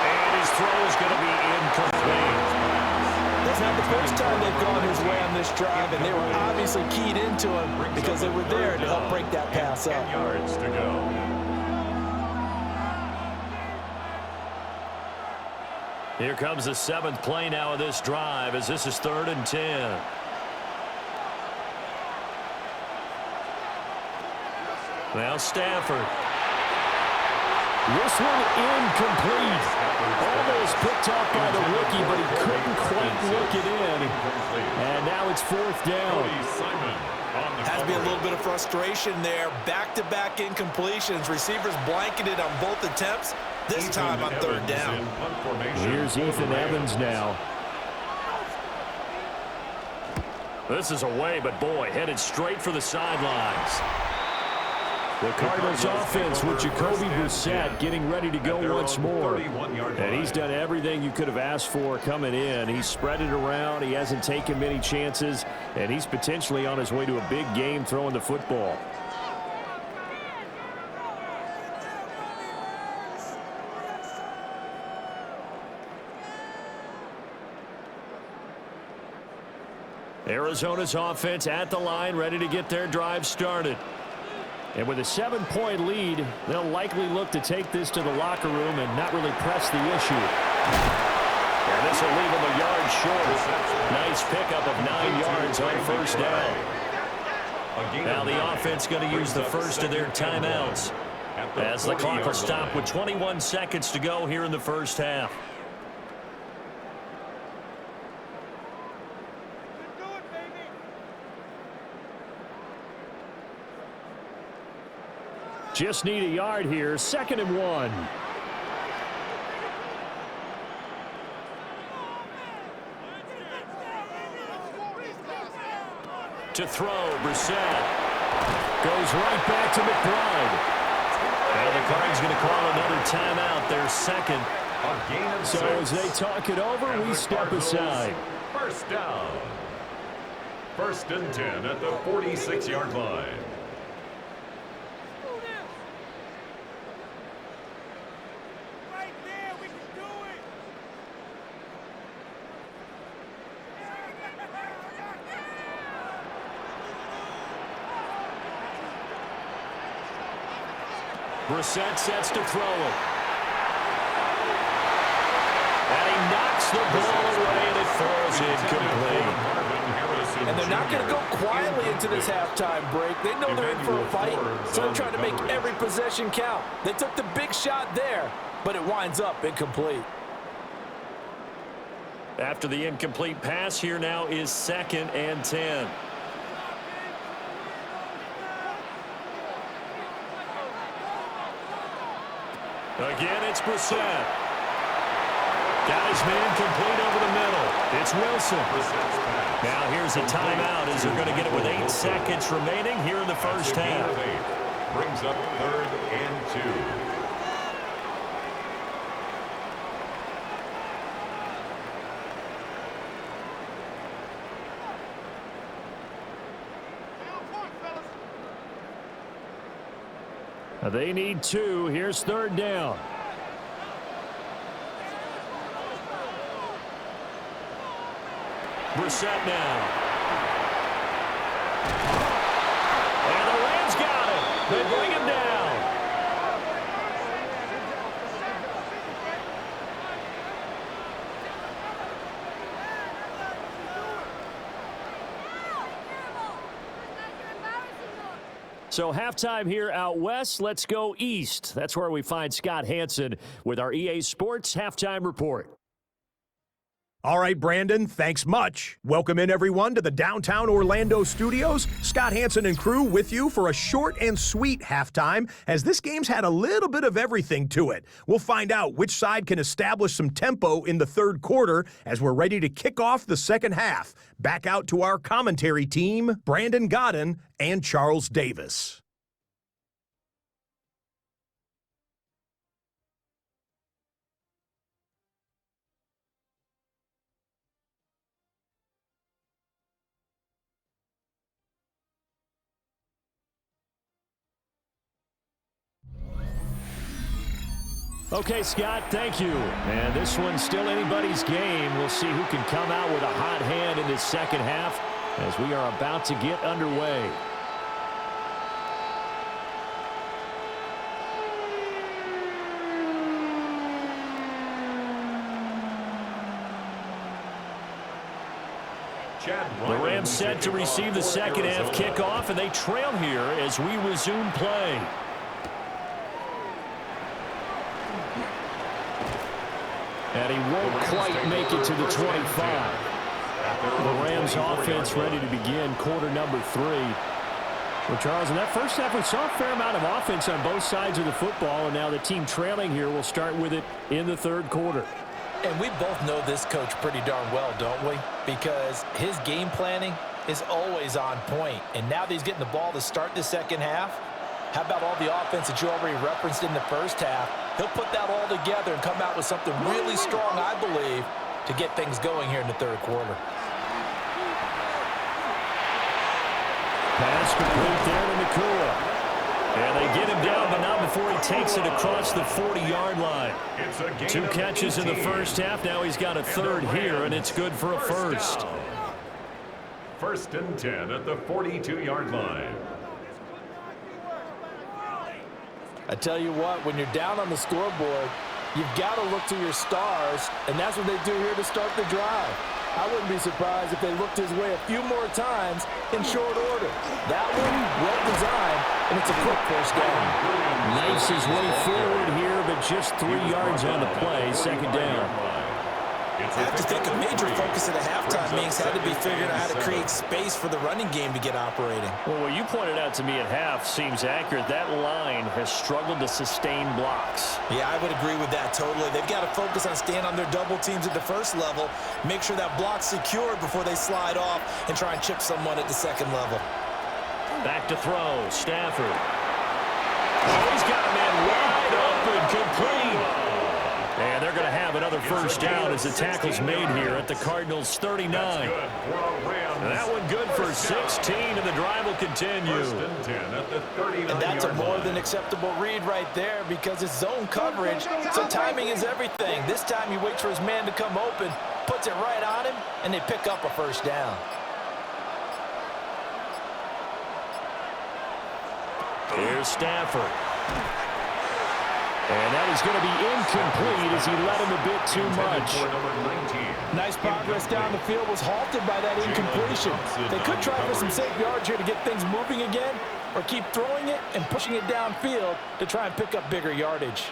Speaker 1: And his throw is going to be incomplete.
Speaker 2: That's not the first time they've gone his way on this drive, and they were obviously keyed into him because they were there to help break that pass up.
Speaker 3: 10 yards to go.
Speaker 1: Here comes the 7th play now of this drive as this is 3rd and 10. Now Stafford.
Speaker 6: This one incomplete. Almost picked up by the rookie, but he couldn't quite look it in. And now it's 4th down.
Speaker 5: Has to be a little bit of frustration there. Back-to-back incompletions. Receivers blanketed on both attempts. This time on 3rd down.
Speaker 6: Here's Ethan Evans now.
Speaker 1: This is away, but boy, headed straight for the sidelines.
Speaker 6: The Cardinals offense with Jacoby Brissett getting ready to go once more. And he's done everything you could have asked for coming in. He's spread it around. He hasn't taken many chances. And he's potentially on his way to a big game throwing the football.
Speaker 1: Arizona's offense at the line, ready to get their drive started.
Speaker 6: And with a 7-point lead, they'll likely look to take this to the locker room and not really press the issue.
Speaker 1: And this will leave them a yard short. Nice pickup of 9 yards on 1st down. Now the offense going to use the first of their timeouts as the clock will stop with 21 seconds to go here in the 1st half.
Speaker 6: Just need a yard here. 2nd and 1.
Speaker 1: To throw, Brissett. Goes right back to McBride. And the Cardinals going to call another timeout, their 2nd.
Speaker 6: So as they talk it over, we step aside.
Speaker 3: 1st down. 1st and 10 at the 46-yard line.
Speaker 1: Brissett sets to throw it. And he knocks the ball away, and it falls incomplete.
Speaker 2: And they're not going to go quietly into this halftime break. They know they're in for a fight, so they're trying to make every possession count. They took the big shot there, but it winds up incomplete.
Speaker 1: After the incomplete pass, here now is 2nd and 10. Again, it's Brissett. Got his man complete over the middle. It's Wilson. Now here's a timeout as they're going to get it with 8 seconds remaining here in the 1st half.
Speaker 3: Brings up 3rd and 2.
Speaker 6: They need 2. Here's 3rd down.
Speaker 1: Brissett now. And the Rams got it. They bring him down.
Speaker 6: So halftime here out west. Let's go east. That's where we find Scott Hanson with our EA Sports Halftime Report.
Speaker 7: All right, Brandon, thanks much. Welcome in, everyone, to the downtown Orlando studios. Scott Hanson and crew with you for a short and sweet halftime, as this game's had a little bit of everything to it. We'll find out which side can establish some tempo in the 3rd quarter as we're ready to kick off the 2nd half. Back out to our commentary team, Brandon Godden and Charles Davis.
Speaker 6: Okay, Scott, thank you. And this one's still anybody's game. We'll see who can come out with a hot hand in this 2nd half as we are about to get underway.
Speaker 1: The Rams set to receive the second half kickoff, and they trail here as we resume play. And he won't quite make it to the 25. The Rams offense ready to begin quarter number 3. Well, Charles, in that first half, we saw a fair amount of offense on both sides of the football, and now the team trailing here will start with it in the third quarter.
Speaker 2: And we both know this coach pretty darn well, don't we? Because his game planning is always on point. And now that he's getting the ball to start the second half, how about all the offense that you already referenced in the first half? He'll put that all together and come out with something really strong, I believe, to get things going here in the third quarter.
Speaker 1: Pass complete there to Nakua. And they get him down, but not before he takes it across the 40-yard line. 2 catches in the first half. Now he's got a third here, and it's good for a first.
Speaker 3: First and 10 at the 42-yard line.
Speaker 2: I tell you what, when you're down on the scoreboard, you've got to look to your stars, and that's what they do here to start the drive. I wouldn't be surprised if they looked his way a few more times in short order. That one, well designed, and it's a quick first down.
Speaker 1: Knifes his way forward here, but just 3 yards on the play, second down.
Speaker 2: I have to think a major focus at a halftime means had to be figuring out how to create space for the running game to get operating.
Speaker 1: Well, what you pointed out to me at half seems accurate. That line has struggled to sustain blocks.
Speaker 2: Yeah, I would agree with that totally. They've got to focus on staying on their double teams at the first level, make sure that block's secured before they slide off and try and chip someone at the second level.
Speaker 1: Back to throw, Stafford. Oh, he's got a man wide open, complete. And they're going to have another first down as the tackle's made here at the Cardinals' 39. And that one good for 16, and the drive will continue.
Speaker 2: And that's a more than acceptable read right there because it's zone coverage, so timing is everything. This time he waits for his man to come open, puts it right on him, and they pick up a first down.
Speaker 1: Here's Stafford. And that is going to be incomplete as he let him a bit too much.
Speaker 2: Nice progress down the field, was halted by that incompletion. They could try for some safe yards here to get things moving again, or keep throwing it and pushing it downfield to try and pick up bigger yardage.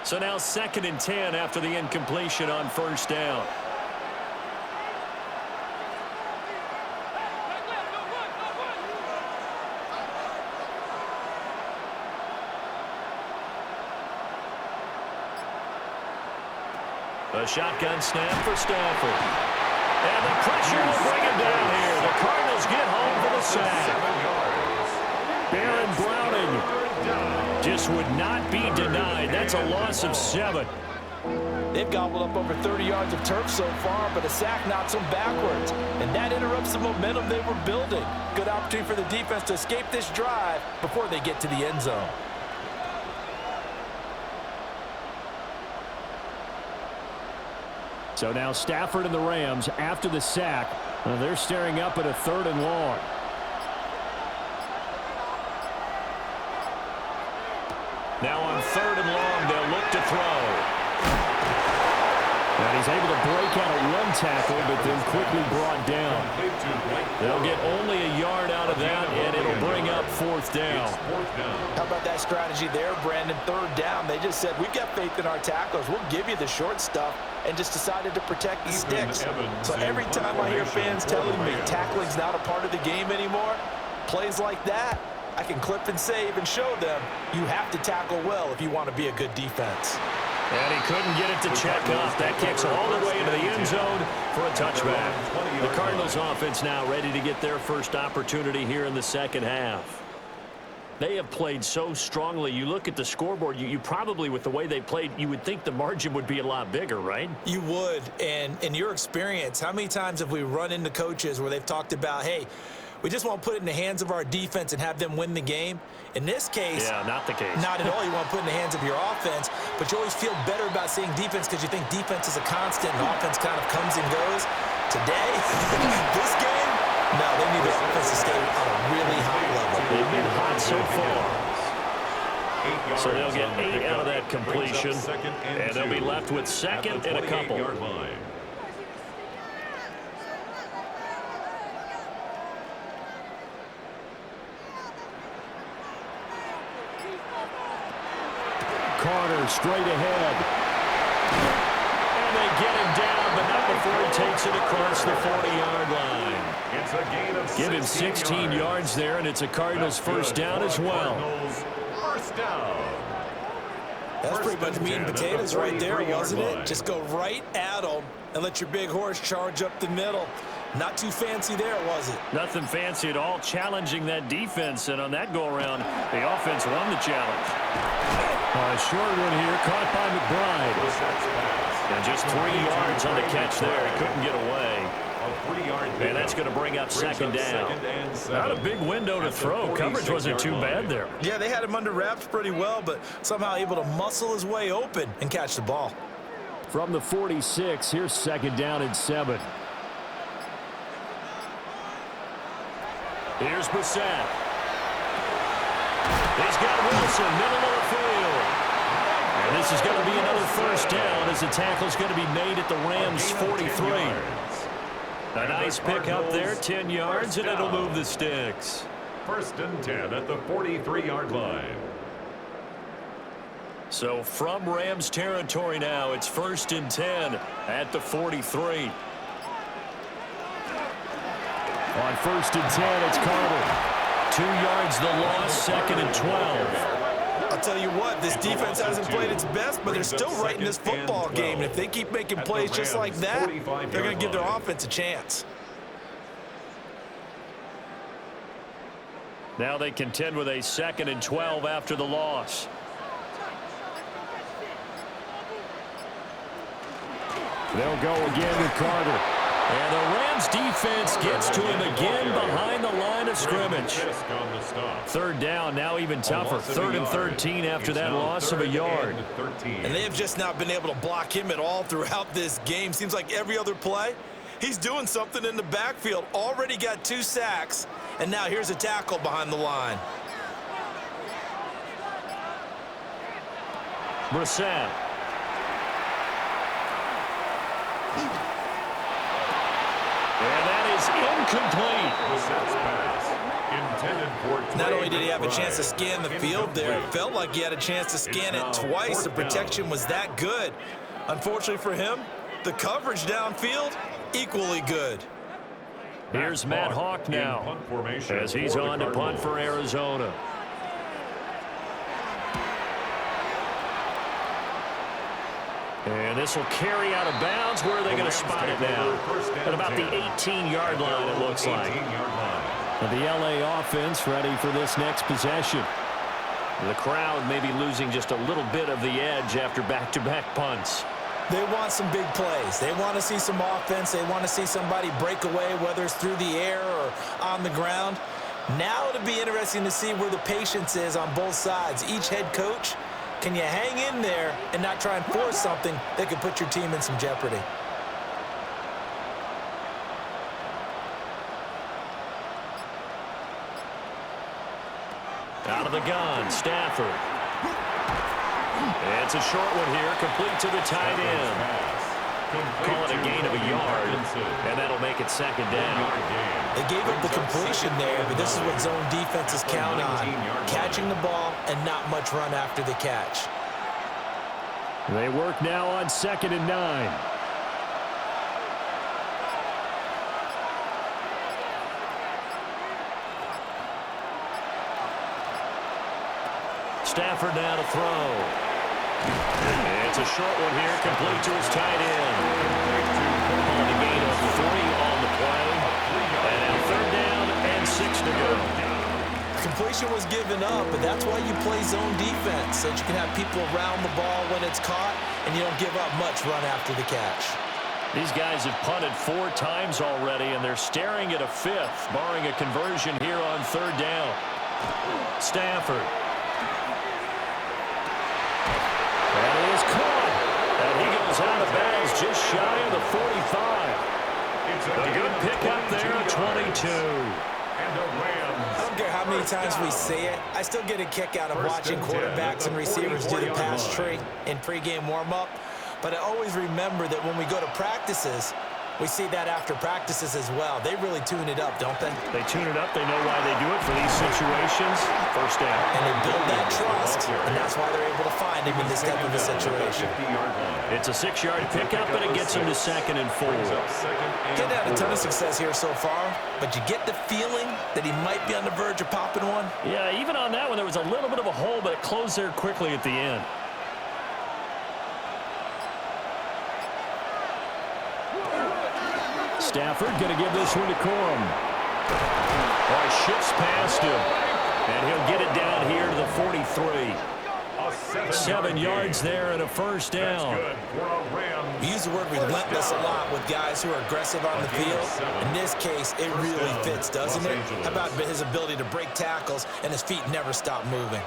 Speaker 1: So now 2nd and 10 after the incompletion on first down. A shotgun snap for Stafford. And the pressure will bring him down here. The Cardinals get home for the sack. Baron Browning just would not be denied. That's a loss of 7.
Speaker 2: They've gobbled up over 30 yards of turf so far, but a sack knocks them backwards. And that interrupts the momentum they were building. Good opportunity for the defense to escape this drive before they get to the end zone.
Speaker 6: So now Stafford and the Rams, after the sack, they're staring up at a 3rd and long.
Speaker 1: Now on 3rd and long, they'll look to throw. And he's able to break out of 1 tackle, but then quickly brought down. They'll get only a yard out of that, and it'll bring up 4th down.
Speaker 2: How about that strategy there, Brandon? 3rd down. They just said, we've got faith in our tacklers. We'll give you the short stuff, and just decided to protect the sticks. So every time I hear fans telling me tackling's not a part of the game anymore, plays like that, I can clip and save and show them you have to tackle well if you want to be a good defense.
Speaker 1: And he couldn't get it to check off. That kicks all the way into the end zone for a touchback. The Cardinals offense now ready to get their first opportunity here in the second half. They have played so strongly. You look at the scoreboard, you probably, with the way they played, you would think the margin would be a lot bigger, right?
Speaker 2: You would. And in your experience, how many times have we run into coaches where they've talked about, hey, we just want to put it in the hands of our defense and have them win the game? In this case,
Speaker 1: yeah, not the case.
Speaker 2: Not at all. You want to put it in the hands of your offense, but you always feel better about saying defense because you think defense is a constant and offense kind of comes and goes. Today, this game, no, they need their offense to stay on a really high level.
Speaker 1: They've been hot so far. So they'll get 8 out of that completion, and they'll be left with 2nd and a couple.
Speaker 6: corner, straight ahead.
Speaker 1: And they get him down, but not before he takes it across the 40-yard line.
Speaker 3: It's a gain of
Speaker 1: Give him 16 yards there, and it's a Cardinals first down as well.
Speaker 3: First down.
Speaker 5: That's pretty much meat and potatoes right there, wasn't it? Just go right at them and let your big horse charge up the middle. Not too fancy there, was it?
Speaker 6: Nothing fancy at all, challenging that defense, and on that go-around, the offense won the challenge. A short one here, caught by McBride. And just 3 yards on the catch there. He couldn't get away. And that's going to bring up second down. Not a big window to throw. Coverage wasn't too bad there.
Speaker 5: Yeah, they had him under wraps pretty well, but somehow able to muscle his way open and catch the ball.
Speaker 6: From the 46, here's second down and 7.
Speaker 1: Here's Brissett. He's got Wilson, middle of the field. And this is going to be another first down as the tackle's going to be made at the Rams' 43. A nice pick up there, 10 yards, and it'll move the sticks.
Speaker 3: First and 10 at the 43-yard line.
Speaker 1: So from Rams territory now, it's first and 10 at the 43.
Speaker 6: On first and 10, it's Carter.
Speaker 1: 2 yards the loss, second and 12.
Speaker 5: I'll tell you what, this defense hasn't played its best, but they're still right in this football game. And if they keep making plays just like that, they're going to give their offense a chance.
Speaker 6: Now they contend with a second and 12 after the loss. They'll go again with Carter.
Speaker 1: And the Rams defense gets to him again behind the line of scrimmage.
Speaker 6: Third down, now even tougher. Third and 13 after that loss of a yard.
Speaker 5: And they have just not been able to block him at all throughout this game. Seems like every other play, he's doing something in the backfield. Already got 2 sacks, and now here's a tackle behind the line.
Speaker 1: Brissett. And that is incomplete.
Speaker 5: Not only did he have a chance to scan the field there, it felt like he had a chance to scan it twice. The protection was that good. Unfortunately for him, the coverage downfield, equally good.
Speaker 1: Here's Matt Hawk now as he's on to punt for Arizona. And this will carry out of bounds. Where are they going to spot it now? At about the 18-yard line, it looks like.
Speaker 6: And the LA offense ready for this next possession.
Speaker 1: The crowd may be losing just a little bit of the edge after back-to-back punts.
Speaker 5: They want some big plays. They want to see some offense. They want to see somebody break away, whether it's through the air or on the ground. Now it'll be interesting to see where the patience is on both sides. Each head coach, can you hang in there and not try and force something that could put your team in some jeopardy?
Speaker 1: Out of the gun, Stafford. It's a short one here, complete to the tight end. Call it a gain of a yard, and that'll make it second down.
Speaker 5: They gave up the completion there, but this is what zone defenses count on. Catching the ball and not much run after the catch.
Speaker 6: They work now on second and 9.
Speaker 1: Stafford now to throw. It's a short one here, complete to his tight end. On a gain of 3 on the play. And now third down and 6 to go.
Speaker 5: Completion was given up, but that's why you play zone defense, so that you can have people around the ball when it's caught, and you don't give up much run after the catch.
Speaker 1: These guys have punted 4 times already, and they're staring at a 5th, barring a conversion here on third down. Stafford. And he is caught. And he goes out of bounds just shy of the 45. A good pickup there at 22.
Speaker 5: I don't care how many times we see it. I still get a kick out of watching quarterbacks and receivers do the pass tree in pregame warm-up. But I always remember that when we go to practices,
Speaker 2: We see that after practices as well. They really tune it up, don't they?
Speaker 6: They tune it up. They know why they do it for these situations. First down.
Speaker 2: And they build that trust, and that's why they're able to find him in this type of a situation.
Speaker 1: It's a 6-yard pickup, and it gets him to 2nd and 4.
Speaker 2: He's had a ton of success here so far, but you get the feeling that he might be on the verge of popping one.
Speaker 6: Yeah, even on that one, there was a little bit of a hole, but it closed there quickly at the end. Stafford going to give this one to Corum.
Speaker 1: Oh, he shifts past him, and he'll get it down here to the 43. 7 yards there and a first down.
Speaker 2: We use the word relentless a lot with guys who are aggressive on the field. In this case, it really fits, doesn't it? How about his ability to break tackles and his feet never stop moving?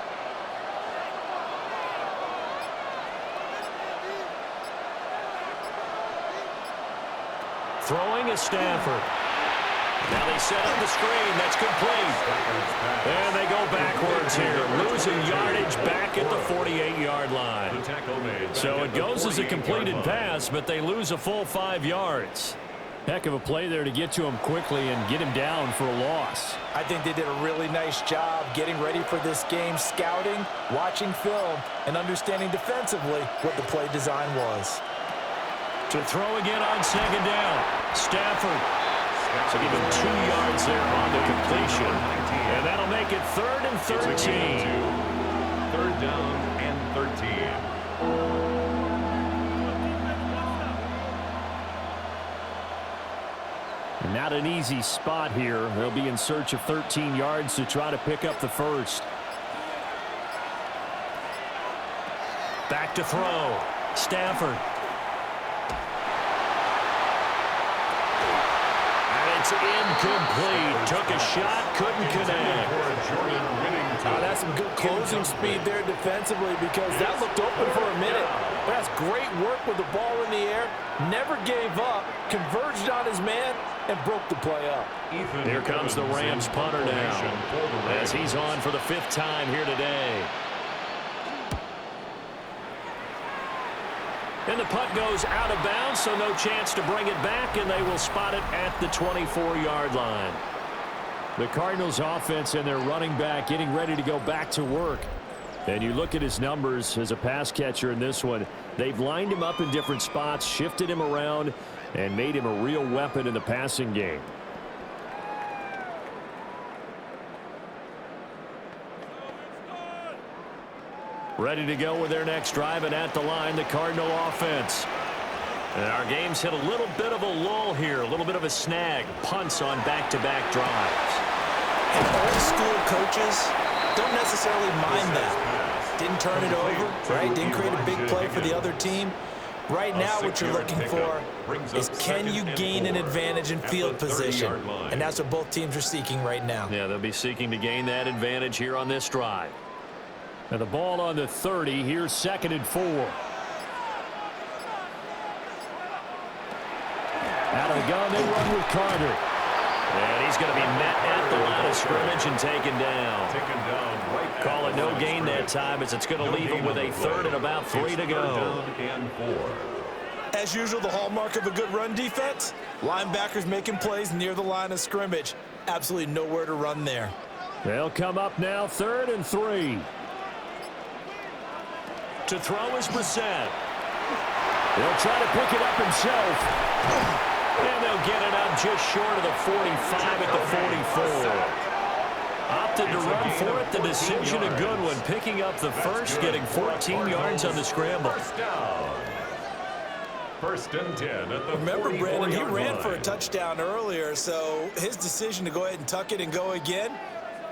Speaker 1: Throwing is Stafford. Now they set up the screen. That's complete. And they go backwards here, losing yardage back at the 48-yard line. So it goes as a completed pass, but they lose a full 5 yards.
Speaker 6: Heck of a play there to get to him quickly and get him down for a loss.
Speaker 2: I think they did a really nice job getting ready for this game, scouting, watching film, and understanding defensively what the play design was.
Speaker 1: To throw again on 2nd down. Stafford. So give him 2 yards there on the completion. And that'll make it 3rd and 13.
Speaker 3: 3rd down and 13.
Speaker 6: Not an easy spot here. They'll be in search of 13 yards to try to pick up the first.
Speaker 1: Back to throw. Stafford. And it's incomplete. Took a shot, couldn't connect.
Speaker 2: That's some good closing speed there defensively because that looked open for a minute. That's great work with the ball in the air. Never gave up, converged on his man, and broke the play up.
Speaker 1: Here comes the Rams punter now as he's on for the 5th time here today. And the punt goes out of bounds, so no chance to bring it back, and they will spot it at the 24-yard line.
Speaker 6: The Cardinals offense and their running back getting ready to go back to work. And you look at his numbers as a pass catcher in this one. They've lined him up in different spots, shifted him around, and made him a real weapon in the passing game.
Speaker 1: Ready to go with their next drive, and at the line, the Cardinal offense. And our game's hit a little bit of a lull here, a little bit of a snag. Punts on back-to-back drives.
Speaker 2: And old school coaches don't necessarily mind that. Didn't turn it over, right? Didn't create a big play for the other team. Right now what you're looking for is can you gain an advantage in field position? And that's what both teams are seeking right now.
Speaker 1: Yeah, they'll be seeking to gain that advantage here on this drive.
Speaker 6: And the ball on the 30. Here's 2nd and 4. Out of the gun, they run with Carter.
Speaker 1: And he's going to be met at the line of scrimmage and taken down. Call it no gain that time as it's going to leave him with a 3rd and about 3 to go.
Speaker 2: As usual, the hallmark of a good run defense, linebackers making plays near the line of scrimmage. Absolutely nowhere to run there.
Speaker 6: They'll come up now 3rd and 3.
Speaker 1: To throw is Brissett.
Speaker 6: He'll try to pick it up himself.
Speaker 1: And they'll get it up just short of the 45 at the 44. Opted to run for it. The decision a good one. Picking up the first, getting 14 yards on the scramble.
Speaker 3: First and 10 at the
Speaker 2: Remember, Brandon, he
Speaker 3: 44-yard
Speaker 2: ran for a
Speaker 3: line.
Speaker 2: touchdown earlier, so his decision to go ahead and tuck it and go again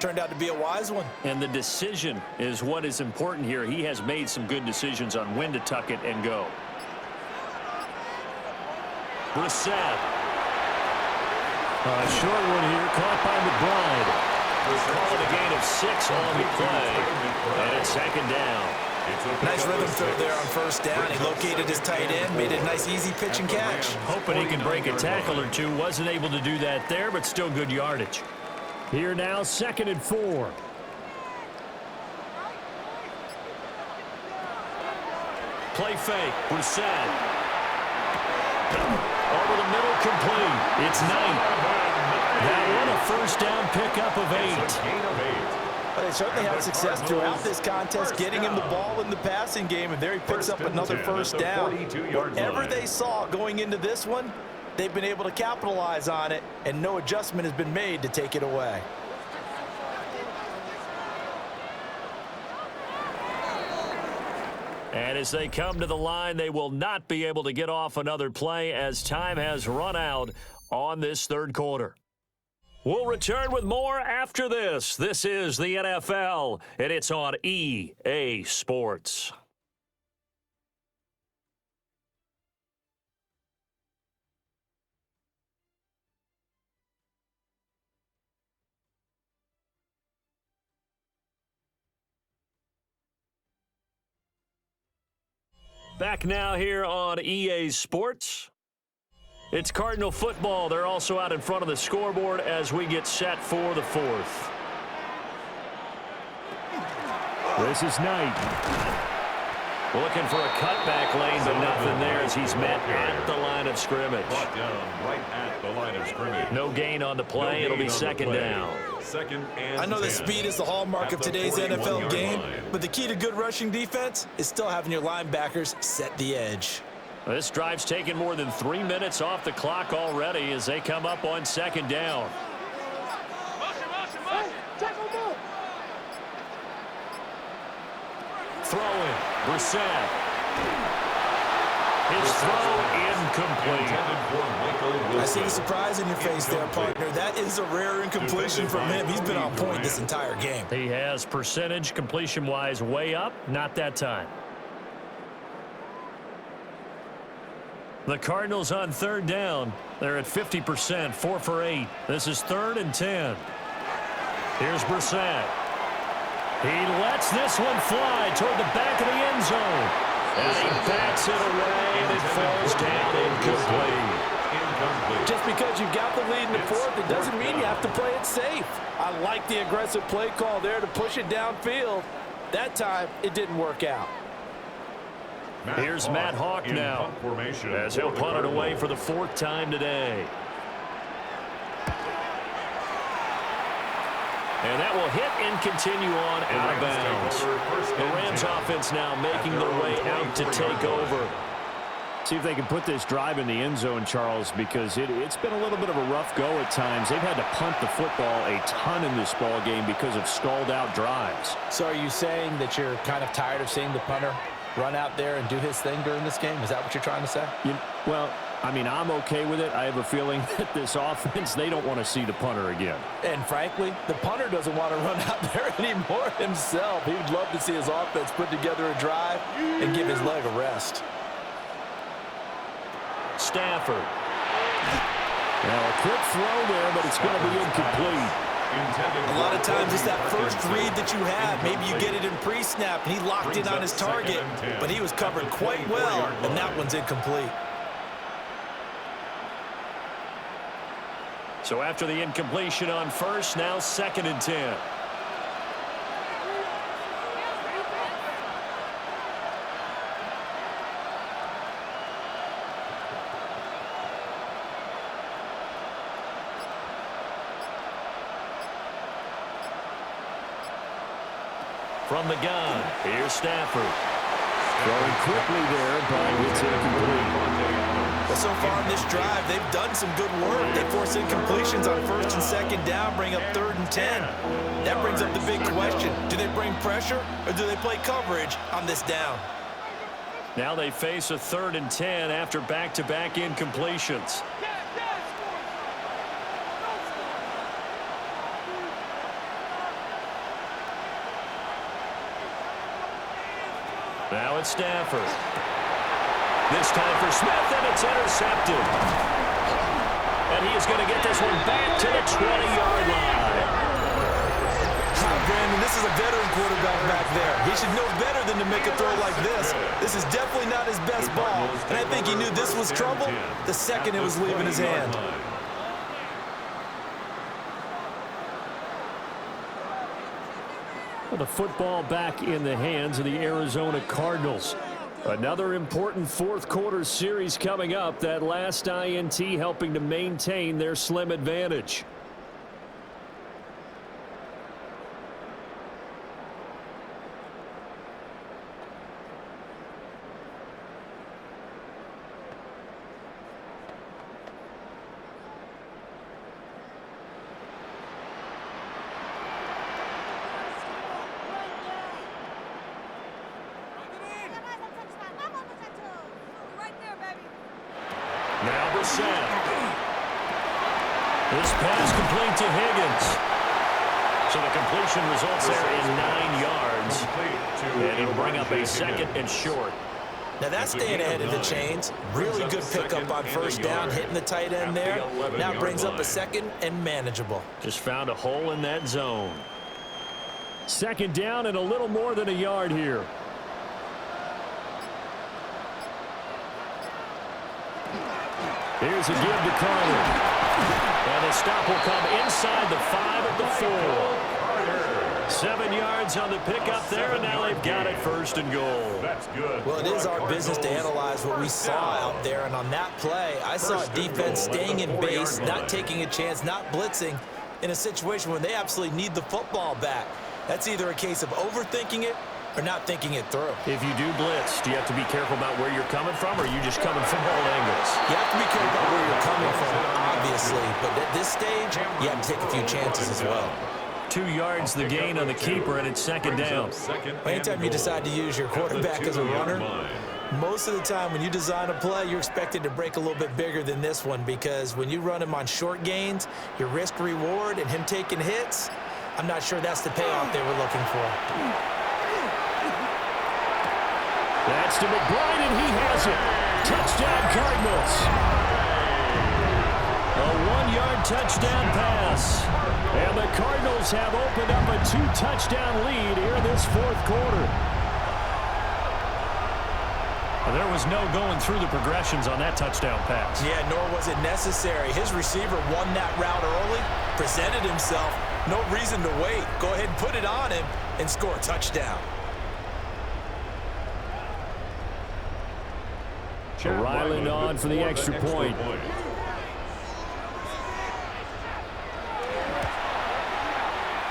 Speaker 2: turned out to be a wise one.
Speaker 1: And the decision is what is important here. He has made some good decisions on when to tuck it and go. Brissett.
Speaker 6: A short one here, caught by McBride.
Speaker 1: Call it a gain of 6 on the play. And it's 2nd down.
Speaker 2: Nice rhythm throw there on 1st down. He located his tight end, made a nice easy pitch and catch.
Speaker 1: Hoping he can break a tackle or two. Wasn't able to do that there, but still good yardage.
Speaker 6: Here now, 2nd and 4.
Speaker 1: Play fake. Brissett. Over
Speaker 6: over the middle, complete. It's Knight. That one a first down pickup of 8.
Speaker 2: But they certainly had success throughout this contest, getting him the ball in the passing game, and there he picks up another first down. Whatever they saw going into this one, they've been able to capitalize on it, and no adjustment has been made to take it away.
Speaker 6: And as they come to the line, they will not be able to get off another play as time has run out on this third quarter. We'll return with more after this. This is the NFL, and it's on EA Sports. Back now here on EA Sports. It's Cardinal football. They're also out in front of the scoreboard as we get set for the fourth. This is Knight. Looking for a cutback lane, but nothing there as he's met at the line of scrimmage.
Speaker 3: Brought down right at the line of scrimmage.
Speaker 6: No gain on the play. It'll be second down.
Speaker 3: Second and
Speaker 5: I know that speed is the hallmark of today's NFL game, but the key to good rushing defense is still having your linebackers set the edge.
Speaker 6: This drive's taken more than 3 minutes off the clock already as they come up on second down. Throwing, Brissett. His throw incomplete.
Speaker 5: I see the surprise in your face there, partner. That is a rare incompletion from him. He's been on point this entire game.
Speaker 6: He has percentage completion-wise way up, not that time. The Cardinals on third down. They're at 50%, 4 for 8. This is 3rd and 10. Here's Brissett. He lets this one fly toward the back of the end zone. And he bats it away, and it falls down incomplete.
Speaker 2: Just because you've got the lead in the fourth, it doesn't mean you have to play it safe. I like the aggressive play call there to push it downfield. That time, it didn't work out.
Speaker 6: Here's Matt Hawk now, as he'll punt it away for the 4th time today. And that will hit and continue on out of bounds. The Rams offense now making their way out to take over. See if they can put this drive in the end zone, Charles, because it's been a little bit of a rough go at times. They've had to punt the football a ton in this ball game because of stalled-out drives.
Speaker 2: So are you saying that you're kind of tired of seeing the punter run out there and do his thing during this game? Is that what you're trying to say?
Speaker 6: Well, I mean, I'm okay with it. I have a feeling that this offense, they don't want to see the punter again.
Speaker 2: And frankly, the punter doesn't want to run out there anymore himself. He would love to see his offense put together a drive and give his leg a rest.
Speaker 6: Stafford. Now a quick throw there, but it's going to be incomplete.
Speaker 5: A lot of times it's that first read that you have. Maybe you get it in pre-snap, and he locked in on his target, but he was covered quite well, and that one's incomplete.
Speaker 6: So after the incompletion on first, now 2nd and 10. From the gun, here's Stafford. Throwing quickly there, but it's incomplete.
Speaker 5: Well, so far in this drive, they've done some good work. They force incompletions on 1st and 2nd down, bring up 3rd and 10. That brings up the big question. Do they bring pressure, or do they play coverage on this down?
Speaker 6: Now they face a 3rd and 10 after back-to-back incompletions. Now it's Stafford. This time for Smith, and it's intercepted. And he is going to get this one back to the 20-yard line.
Speaker 5: Brandon, this is a veteran quarterback back there. He should know better than to make a throw like this. This is definitely not his best ball, and I think he knew this was trouble the second it was leaving his hand.
Speaker 6: Well, the football back in the hands of the Arizona Cardinals. Another important fourth-quarter series coming up. That last INT helping to maintain their slim advantage.
Speaker 1: Now Brissett. This pass complete to Higgins. So the completion results there in 9 yards. And he'll bring up a second and short.
Speaker 2: Now that's staying ahead of the chains. Really good pickup on first down, hitting the tight end there. Now brings up a second and manageable.
Speaker 1: Just found a hole in that zone.
Speaker 6: Second down and a little more than a yard here. Here's a give to Carter.
Speaker 1: And the stop will come inside the 5 at the 4. 7 yards on the pickup there, and now they've got it first and goal.
Speaker 3: That's good.
Speaker 2: Well, it is our business to analyze what we saw out there, and on that play, I saw defense staying in base, not taking a chance, not blitzing in a situation where they absolutely need the football back. That's either a case of overthinking it or not thinking it through.
Speaker 1: If you do blitz, do you have to be careful about where you're coming from, or are you just coming from all angles?
Speaker 2: You have to be careful about where you're coming from, obviously, but at this stage, you have to take a few chances as well.
Speaker 1: 2 yards the gain on the keeper, and it's second down.
Speaker 2: Anytime you decide to use your quarterback as a runner, most of the time when you design a play, you're expected to break a little bit bigger than this one, because when you run him on short gains, your risk-reward and him taking hits, I'm not sure that's the payoff they were looking for.
Speaker 6: That's to McBride, and he has it. Touchdown, Cardinals.
Speaker 1: A 1-yard touchdown pass.
Speaker 6: And the Cardinals have opened up a 2-touchdown lead here in this fourth quarter.
Speaker 1: There was no going through the progressions on that touchdown pass.
Speaker 2: Yeah, nor was it necessary. His receiver won that route early, presented himself. No reason to wait. Go ahead and put it on him and score a touchdown.
Speaker 6: Ryland on for the extra point.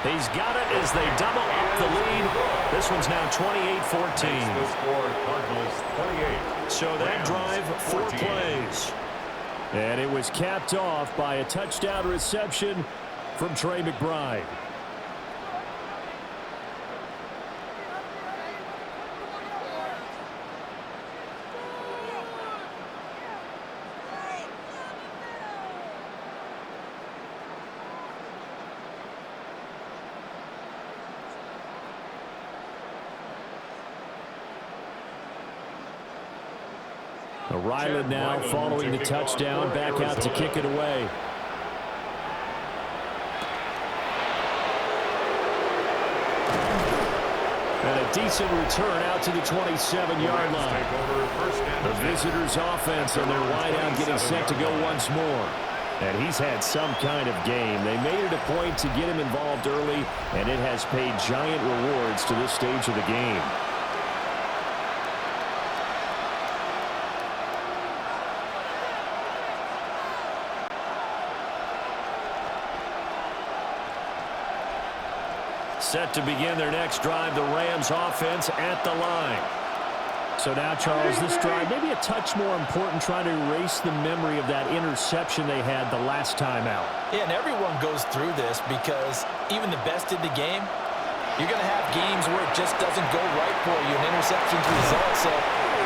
Speaker 1: He's got it as they double up the lead. This one's now 28-14. So that drive, 4 plays.
Speaker 6: And it was capped off by a touchdown reception from Trey McBride. Ryland now following the touchdown, back out to kick it away. And a decent return out to the 27-yard line. The visitors' offense and their wideout getting set to go once more. And he's had some kind of game. They made it a point to get him involved early, and it has paid giant rewards to this stage of the game.
Speaker 1: Set to begin their next drive, the Rams offense at the line.
Speaker 6: So now, Charles, this drive maybe a touch more important, trying to erase the memory of that interception they had the last time out.
Speaker 2: Yeah, and everyone goes through this because even the best in the game, you're going to have games where it just doesn't go right for you, and interceptions result. So,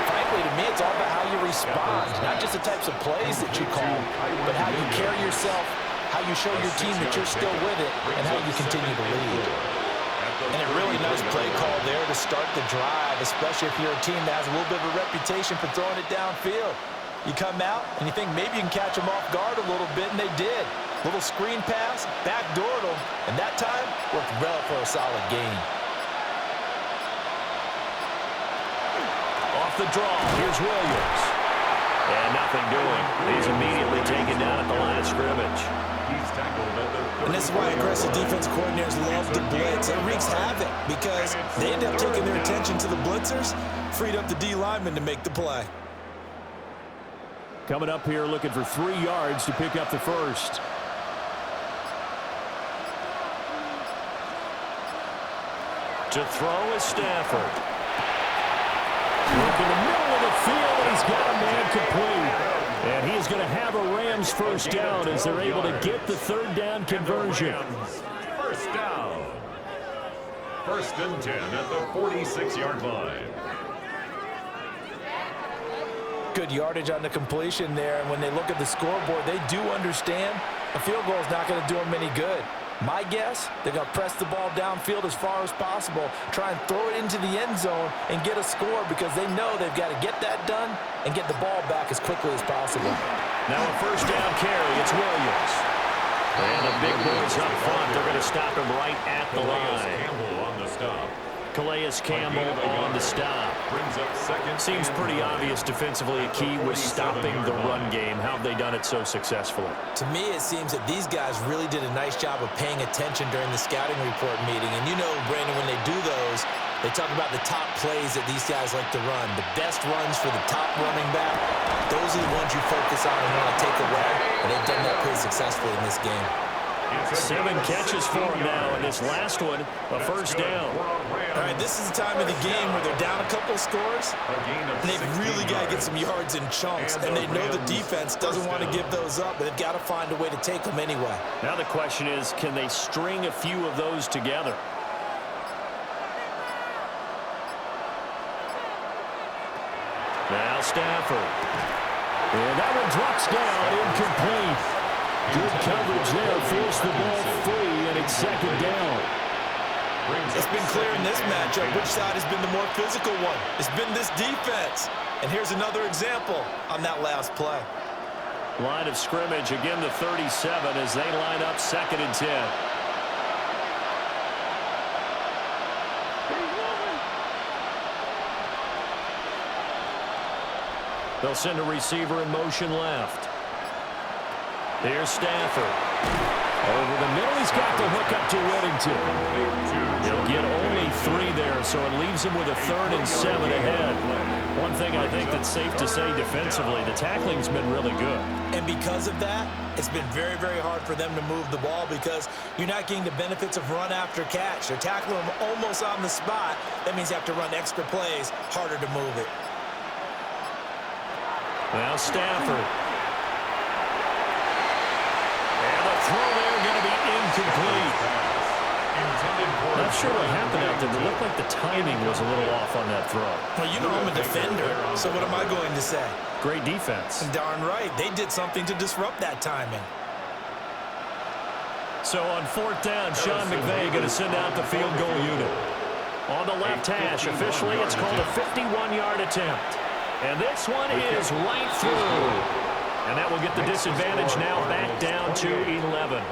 Speaker 2: frankly, to me, it's all about how you respond, not just the types of plays that you call, but how you carry yourself, how you show your team that you're still with it, and how you continue to lead. And a really nice play call there to start the drive, especially if you're a team that has a little bit of a reputation for throwing it downfield. You come out and you think maybe you can catch them off guard a little bit, and they did. Little screen pass, backdoored them, and that time worked well for a solid gain.
Speaker 1: Off the draw, here's Williams. And nothing doing. He's immediately taken down at the line of scrimmage.
Speaker 3: He's tackled at the
Speaker 5: And this is why aggressive defense coordinators love to blitz. It wreaks havoc because they end up taking their attention to the blitzers, freed up the D lineman to make the play.
Speaker 6: Coming up here looking for 3 yards to pick up the first.
Speaker 1: To throw is Stafford. Look in the middle of the field, and he's got a man complete. And he is going to have a Rams first down as they're able to get the 3rd down conversion.
Speaker 3: First down. 1st and 10 at the 46-yard line.
Speaker 2: Good yardage on the completion there, and when they look at the scoreboard, they do understand a field goal is not going to do them any good. My guess, they're going to press the ball downfield as far as possible, try and throw it into the end zone and get a score because they know they've got to get that done and get the ball back as quickly as possible.
Speaker 1: Now a first down carry, it's Williams. And the big boys up front, they're going to stop him right at the line.
Speaker 3: Campbell on the stop.
Speaker 1: Calais Campbell on the stop.
Speaker 3: Brings up 2nd.
Speaker 1: Seems pretty obvious defensively. A key was stopping the run game. How have they done it so successfully?
Speaker 2: To me, it seems that these guys really did a nice job of paying attention during the scouting report meeting. And you know, Brandon, when they do those, they talk about the top plays that these guys like to run. The best runs for the top running back, those are the ones you focus on and want to take away. And they've done that pretty successfully in this game.
Speaker 1: 7 catches for him now, and this last one, a first down.
Speaker 5: All right, this is the time of the game where they're down a couple scores, and they've really got to get some yards in chunks, and they know the defense doesn't want to give those up, but they've got to find a way to take them anyway.
Speaker 1: Now the question is, can they string a few of those together? Now Stafford. And that one drops down, incomplete. Good coverage there, forced the ball free, and it's 2nd down.
Speaker 5: It's been clear in this matchup which side has been the more physical one. It's been this defense. And here's another example on that last play.
Speaker 1: Line of scrimmage, again the 37 as they line up 2nd and 10. They'll send a receiver in motion left. Here's Stafford. Over the middle, he's got the hook up to Whittington. He'll get only 3 there, so it leaves him with a 3rd and 7 ahead. One thing I think that's safe to say defensively, the tackling's been really good.
Speaker 2: And because of that, it's been very, very hard for them to move the ball because you're not getting the benefits of run after catch. They're tackling them almost on the spot. That means you have to run extra plays, harder to move it.
Speaker 1: Now Stafford. And the throw there going to be incomplete. Not sure what happened out there. It looked like the timing was a little off on that throw.
Speaker 5: Well, you know I'm a defender, so what am I going to say?
Speaker 1: Great defense.
Speaker 5: Darn right. They did something to disrupt that timing.
Speaker 1: So on 4th down, Sean McVay going to send out the field goal unit. On the left hash, officially it's called a 51-yard attempt. And this one is right through. And that will get the disadvantage now back down to 11.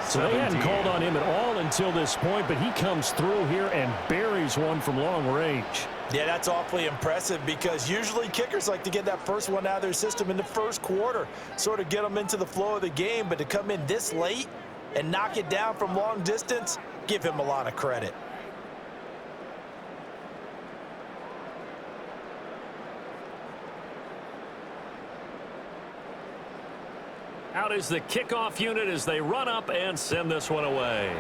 Speaker 6: So they hadn't called on him at all until this point, but he comes through here and buries one from long range.
Speaker 2: Yeah, that's awfully impressive because usually kickers like to get that first one out of their system in the first quarter, sort of get them into the flow of the game, but to come in this late and knock it down from long distance, give him a lot of credit.
Speaker 1: Out is the kickoff unit as they run up and send this one away.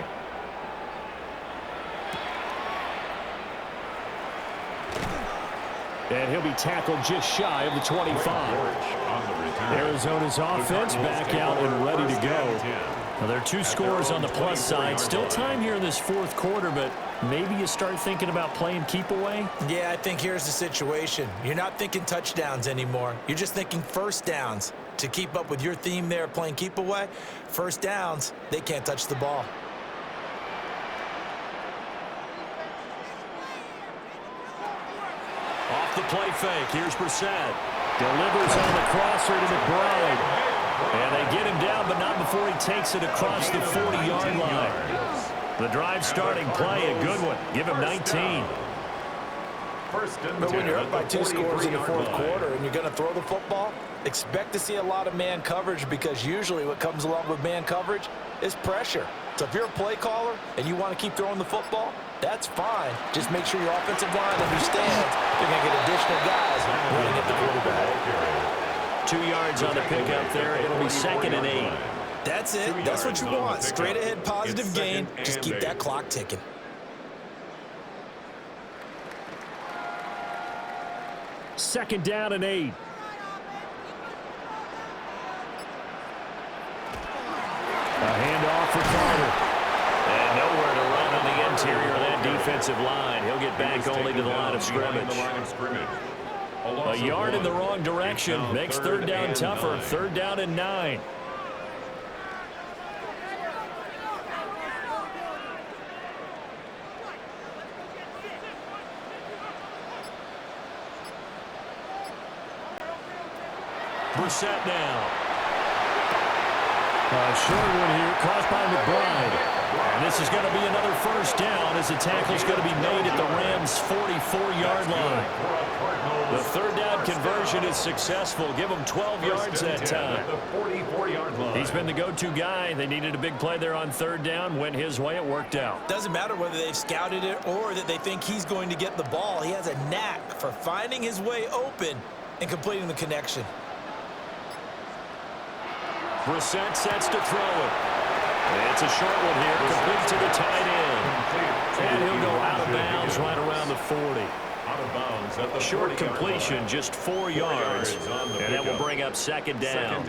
Speaker 6: And he'll be tackled just shy of the 25. Arizona's offense back out and ready to go.
Speaker 1: Now, there are 2 scores on the plus side. Still time here in this 4th quarter, but maybe you start thinking about playing keep away?
Speaker 2: Yeah, I think here's the situation. You're not thinking touchdowns anymore. You're just thinking first downs. To keep up with your theme there playing keep away, first downs, they can't touch the ball.
Speaker 1: Off the play fake, here's Brissett. Delivers on the crosser to McBride. And they get him down, but not before he takes it across the 40-yard line. The drive starting play, a good one. Give him 19.
Speaker 2: But when you're up by 2 scores in the 4th quarter and you're going to throw the football, expect to see a lot of man coverage because usually what comes along with man coverage, is pressure. So if you're a play caller and you want to keep throwing the football, that's fine. Just make sure your offensive line understands you're going to get additional guys running at the quarterback.
Speaker 1: 2 yards on the pickup there. It'll be 2nd and 8.
Speaker 5: That's it. That's what you want. Straight ahead positive gain. Just keep that clock ticking.
Speaker 6: Second down and 8. A handoff for Carter.
Speaker 1: And nowhere to run on the interior of that defensive line. He'll get back only to the line of scrimmage. A yard in the wrong direction makes 3rd down tougher. 3rd down and 9. Brissett now.
Speaker 6: Short one here, caught by McBride.
Speaker 1: And this is going to be another 1st down as the tackle's going to be made at the Rams' 44-yard line. The 3rd down conversion is successful. Give him 12 yards that time. He's been the go-to guy. They needed a big play there on 3rd down. Went his way. It worked out.
Speaker 5: Doesn't matter whether they've scouted it or that they think he's going to get the ball. He has a knack for finding his way open and completing the connection.
Speaker 1: Brissett sets to throw it. It's a short one here, complete to the tight end. And he'll go out of bounds right around the 40. Short completion, just 4 yards. And that will bring up 2nd down.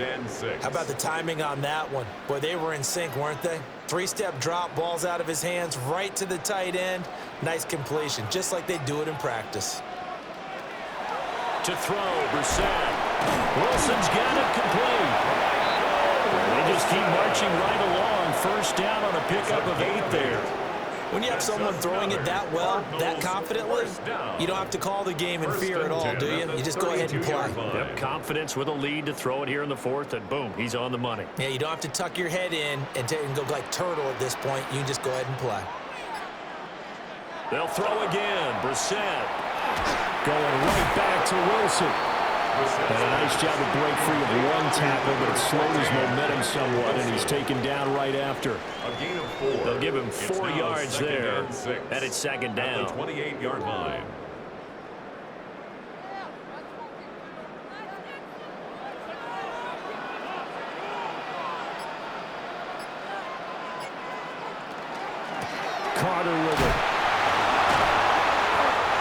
Speaker 5: How about the timing on that one? Boy, they were in sync, weren't they? 3-step drop, balls out of his hands, right to the tight end. Nice completion, just like they do it in practice.
Speaker 1: To throw, Brissett. Wilson's got it complete. They just keep marching right along. 1st down on a pickup of 8 there.
Speaker 5: When you have someone throwing it that well, that confidently, you don't have to call the game in fear at all, do you? You just go ahead and play.
Speaker 1: Yep, confidence with a lead to throw it here in the 4th, and boom, he's on the money.
Speaker 5: Yeah, you don't have to tuck your head in and go like turtle at this point. You can just go ahead and play.
Speaker 1: They'll throw again. Brissett
Speaker 6: going right back to Wilson. And a nice job to break free of one tackle, but it slowed his momentum somewhat, and he's taken down right after.
Speaker 3: A gain of 4.
Speaker 1: They'll give him 4 yards there, and it's 2nd down.
Speaker 3: At the 28-yard line.
Speaker 6: Carter with it.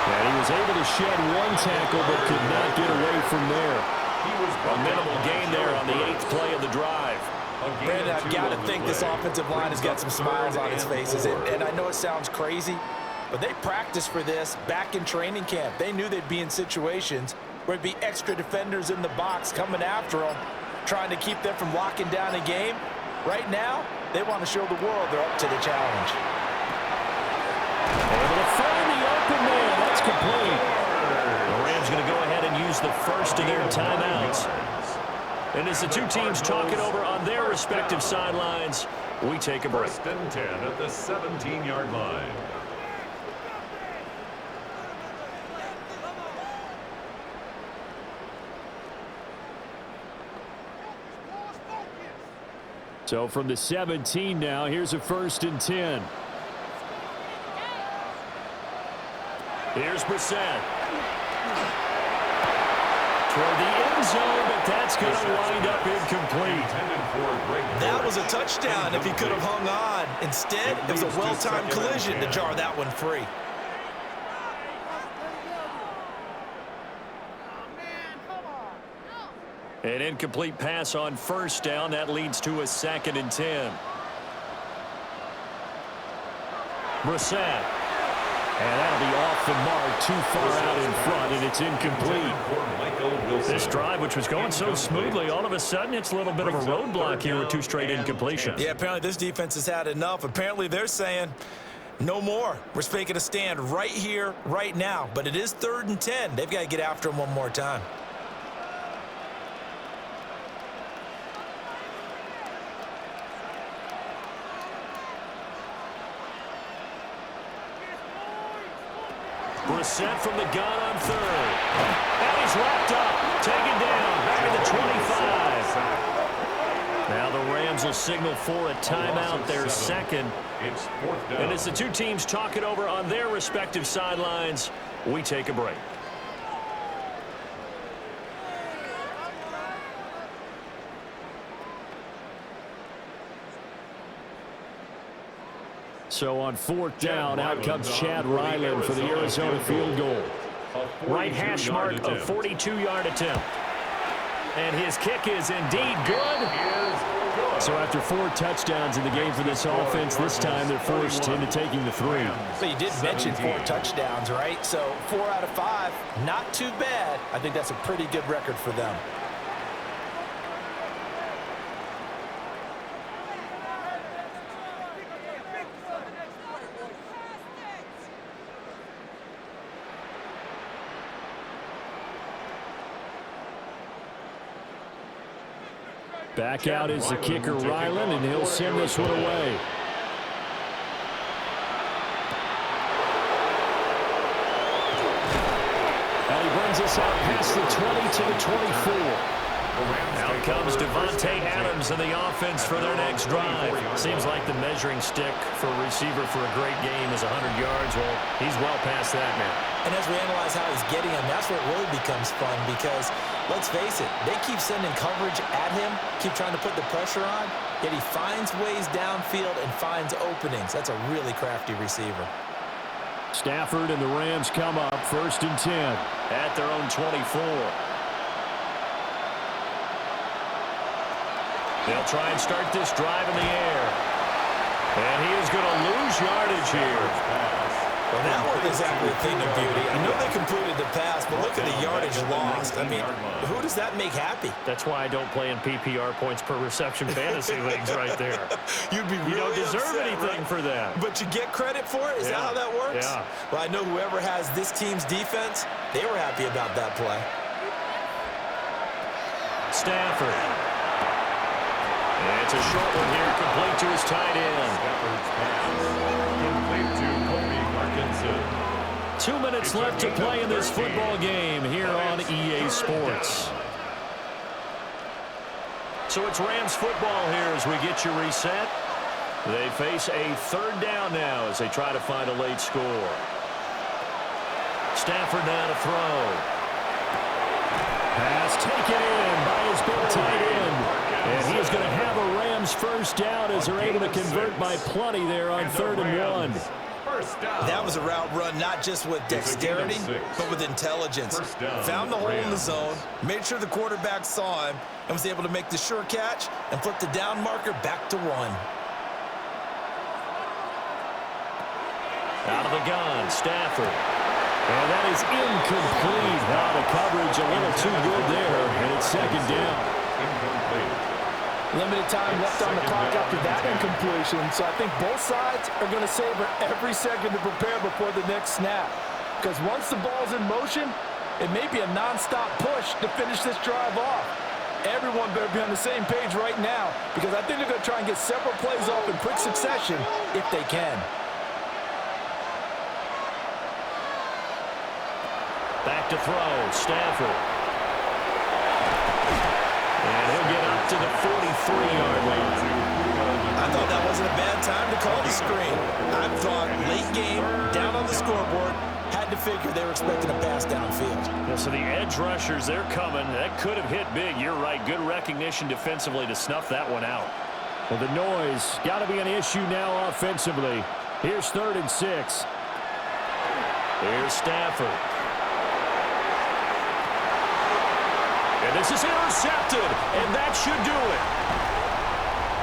Speaker 6: And he was able to shed one tackle, but could not get away from there.
Speaker 1: A minimal gain there on the 8th play of the drive.
Speaker 2: Brandon, I've got to think this offensive line has got some smiles on its faces. And I know it sounds crazy, but they practiced for this back in training camp. They knew they'd be in situations where there'd be extra defenders in the box coming after them, trying to keep them from locking down a game. Right now, they want to show the world they're up to the challenge.
Speaker 1: Able to find the open man. That's complete. The Rams going to go ahead and use the first of their timeouts. And as the two teams talk it over on their respective sidelines, we take a break.
Speaker 3: 1st and 10 at the 17-yard line.
Speaker 6: So from the 17 now, here's a 1st and 10.
Speaker 1: Here's Brissett. Toward the end zone, but that's going to wind up incomplete.
Speaker 5: That was a touchdown if he could have hung on. Instead, it was a well-timed collision to jar that one free.
Speaker 1: An incomplete pass on 1st down. That leads to a 2nd and 10. Brissett. And that'll be off the mark, too far out in front, and it's incomplete. This drive, which was going so smoothly, all of a sudden it's a little bit of a roadblock here with 2 straight incompletions.
Speaker 5: Yeah, apparently this defense has had enough. Apparently they're saying, no more. We're making a stand right here, right now. But it is 3rd and 10. They've got to get after him one more time.
Speaker 1: Brissett from the gun on 3rd. And he's wrapped up. Taken down. Back at the 25. Now the Rams will signal for a timeout, their second.
Speaker 3: It's fourth down.
Speaker 1: And as the two teams talk it over on their respective sidelines, we take a break.
Speaker 6: So on fourth down, out comes Chad Ryland for the Arizona field goal.
Speaker 1: Right hash mark, a 42-yard attempt. And his kick is indeed good.
Speaker 6: So after 4 touchdowns in the game for this offense, this time they're forced into taking the 3.
Speaker 2: So you did mention 4 touchdowns, right? So 4 out of 5, not too bad. I think that's a pretty good record for them.
Speaker 6: Back out is the kicker, Ryland, and he'll send this one away. And he brings us out past the 20 to the 24.
Speaker 1: Out comes Devontae Adams in the offense for their next drive. Seems like the measuring stick for a receiver for a great game is 100 yards. Well, he's well past that now.
Speaker 2: And as we analyze how he's getting them, that's what really becomes fun because, let's face it, they keep sending coverage at him, keep trying to put the pressure on, yet he finds ways downfield and finds openings. That's a really crafty receiver.
Speaker 6: Stafford and the Rams come up 1st and 10.
Speaker 1: At their own 24. They'll try and start this drive in the air. And he is going to lose yardage here.
Speaker 2: Well, that wasn't exactly a thing of beauty. I know they completed the pass, but look at the yardage lost. I mean, who does that make happy?
Speaker 1: That's why I don't play in PPR points per reception fantasy leagues right there.
Speaker 2: You'd be really
Speaker 1: You don't deserve
Speaker 2: upset,
Speaker 1: anything
Speaker 2: right?
Speaker 1: for that.
Speaker 2: But you get credit for it? Is that how that works?
Speaker 1: Yeah.
Speaker 2: Well, I know whoever has this team's defense, they were happy about that play.
Speaker 1: Stafford. And it's a short one here, complete to his tight end.
Speaker 3: Stafford's pass. Complete to Kobe Parkinson.
Speaker 1: 2 minutes left to play in this football game here on EA Sports. So it's Rams football here as we get you reset. They face a 3rd down now as they try to find a late score. Stafford now to throw.
Speaker 6: Pass taken in by his big tight end. And he is going to have a Rams 1st down as they're able to convert by plenty there on 3rd and 1.
Speaker 5: That was a route run not just with dexterity, but with intelligence. Found the hole in the zone, made sure the quarterback saw him, and was able to make the sure catch and flip the down marker back to 1.
Speaker 1: Out of the gun, Stafford. And that is incomplete. Now the coverage a little too good there, and it's 2nd down.
Speaker 3: Incomplete.
Speaker 8: Limited time left on the clock after that incompletion, so I think both sides are going to savor every second to prepare before the next snap. Because once the ball's in motion, it may be a nonstop push to finish this drive off. Everyone better be on the same page right now because I think they're going to try and get several plays off in quick succession if they can.
Speaker 1: Back to throw, Stafford. And he'll get up to the 43-yard line.
Speaker 5: I thought that wasn't a bad time to call the screen. I thought late game, down on the scoreboard, had to figure they were expecting a pass downfield.
Speaker 1: Yeah, so the edge rushers, they're coming. That could have hit big. You're right. Good recognition defensively to snuff that one out.
Speaker 6: Well, the noise got to be an issue now offensively. Here's 3rd and 6.
Speaker 1: Here's Stafford. And this is intercepted, and that should do it.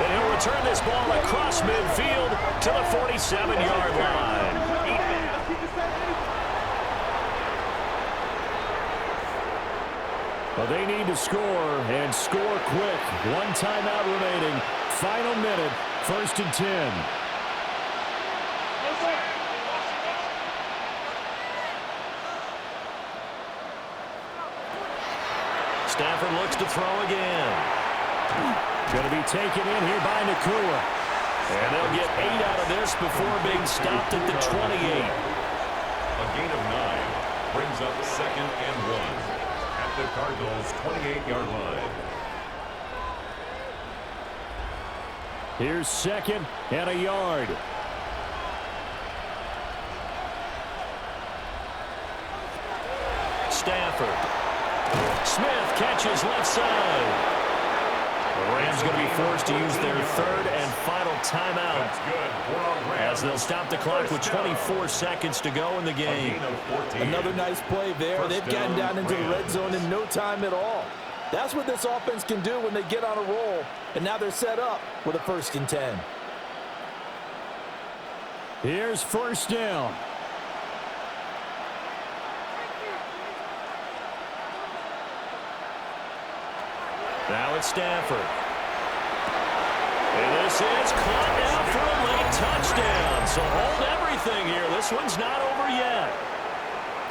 Speaker 1: And he'll return this ball across midfield to the 47-yard line.
Speaker 6: Well, they need to score, and score quick. 1 timeout remaining. Final minute, 1st and 10.
Speaker 1: Stafford looks to throw again.
Speaker 6: Going to be taken in here by Nakua.
Speaker 1: And they'll get 8 out of this before being stopped at the 28.
Speaker 3: A gain of 9 brings up 2nd and 1 at the Cardinals' 28-yard line.
Speaker 6: Here's 2nd and a yard.
Speaker 1: Stafford. Smith catches left side. The Rams going to be forced to use their 3rd and final timeout as they'll stop the clock with 24 seconds to go in the game.
Speaker 8: Another nice play there. They've gotten down into the red zone in no time at all. That's what this offense can do when they get on a roll, and now they're set up with a 1st and 10.
Speaker 6: Here's 1st down.
Speaker 1: Now it's Stafford. And this is caught now for a late touchdown. So hold everything here. This one's not over yet.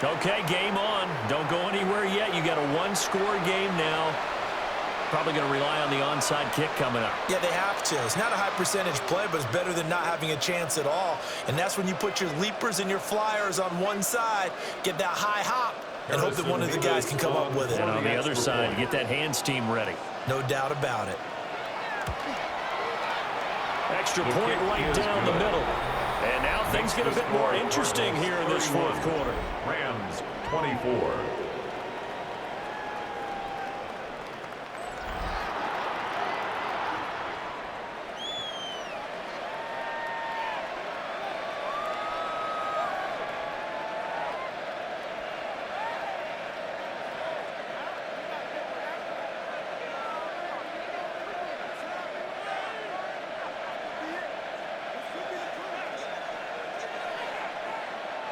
Speaker 1: Okay, game on. Don't go anywhere yet. You got a 1-score game now. Probably going to rely on the onside kick coming up.
Speaker 5: Yeah, they have to. It's not a high percentage play, but it's better than not having a chance at all. And that's when you put your leapers and your flyers on one side, get that high hop, and hope that one of the guys can come up with it.
Speaker 1: And on the other side, get that hands team ready.
Speaker 5: No doubt about it.
Speaker 1: Extra point right down the middle. And now things get a bit more interesting here in this 4th quarter.
Speaker 3: Rams 24.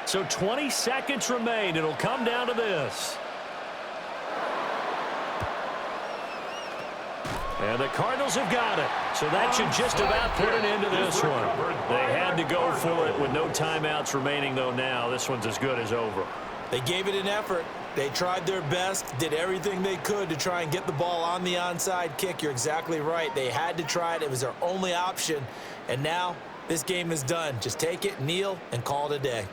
Speaker 1: So 20 seconds remain. It'll come down to this. And the Cardinals have got it. So that should just about put an end to this one. They had to go for it with no timeouts remaining, though, now. This one's as good as over.
Speaker 5: They gave it an effort. They tried their best, did everything they could to try and get the ball on the onside kick. You're exactly right. They had to try it. It was their only option. And now this game is done. Just take it, kneel, and call it a day.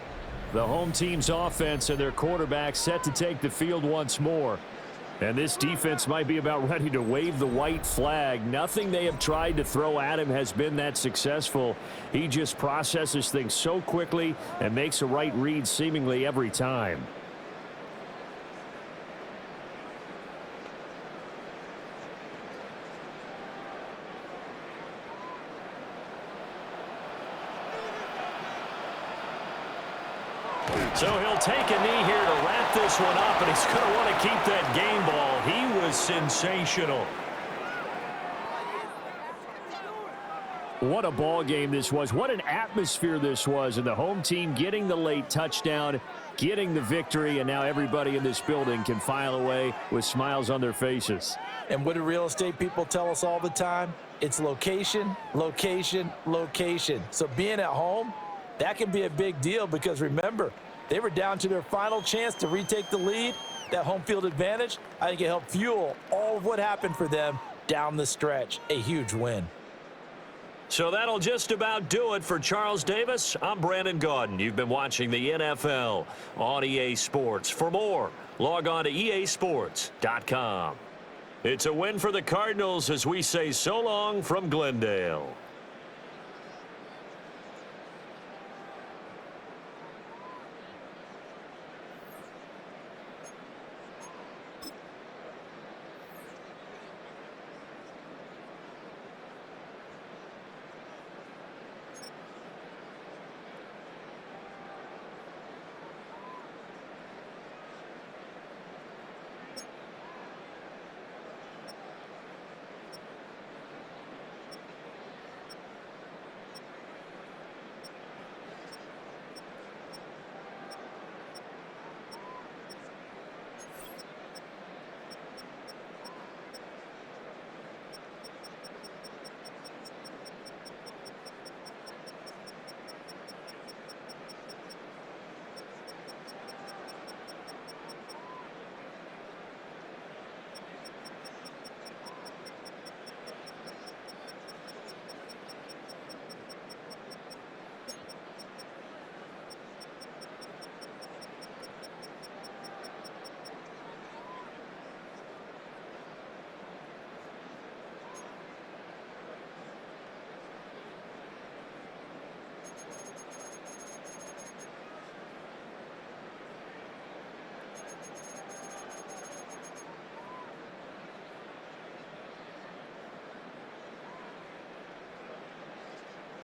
Speaker 6: The home team's offense and their quarterback set to take the field once more. And this defense might be about ready to wave the white flag. Nothing they have tried to throw at him has been that successful. He just processes things so quickly and makes a right read seemingly every time.
Speaker 1: So he'll take a knee here to wrap this one up, and he's going to want to keep that game ball. He was sensational.
Speaker 6: What a ball game this was. What an atmosphere this was. And the home team getting the late touchdown, getting the victory, and now everybody in this building can file away with smiles on their faces.
Speaker 8: And what do real estate people tell us all the time? It's location, location, location. So being at home, that can be a big deal because, remember, they were down to their final chance to retake the lead. That home field advantage, I think it helped fuel all of what happened for them down the stretch. A huge win.
Speaker 1: So that'll just about do it for Charles Davis. I'm Brandon Gaudin. You've been watching the NFL on EA Sports. For more, log on to easports.com. It's a win for the Cardinals as we say so long from Glendale.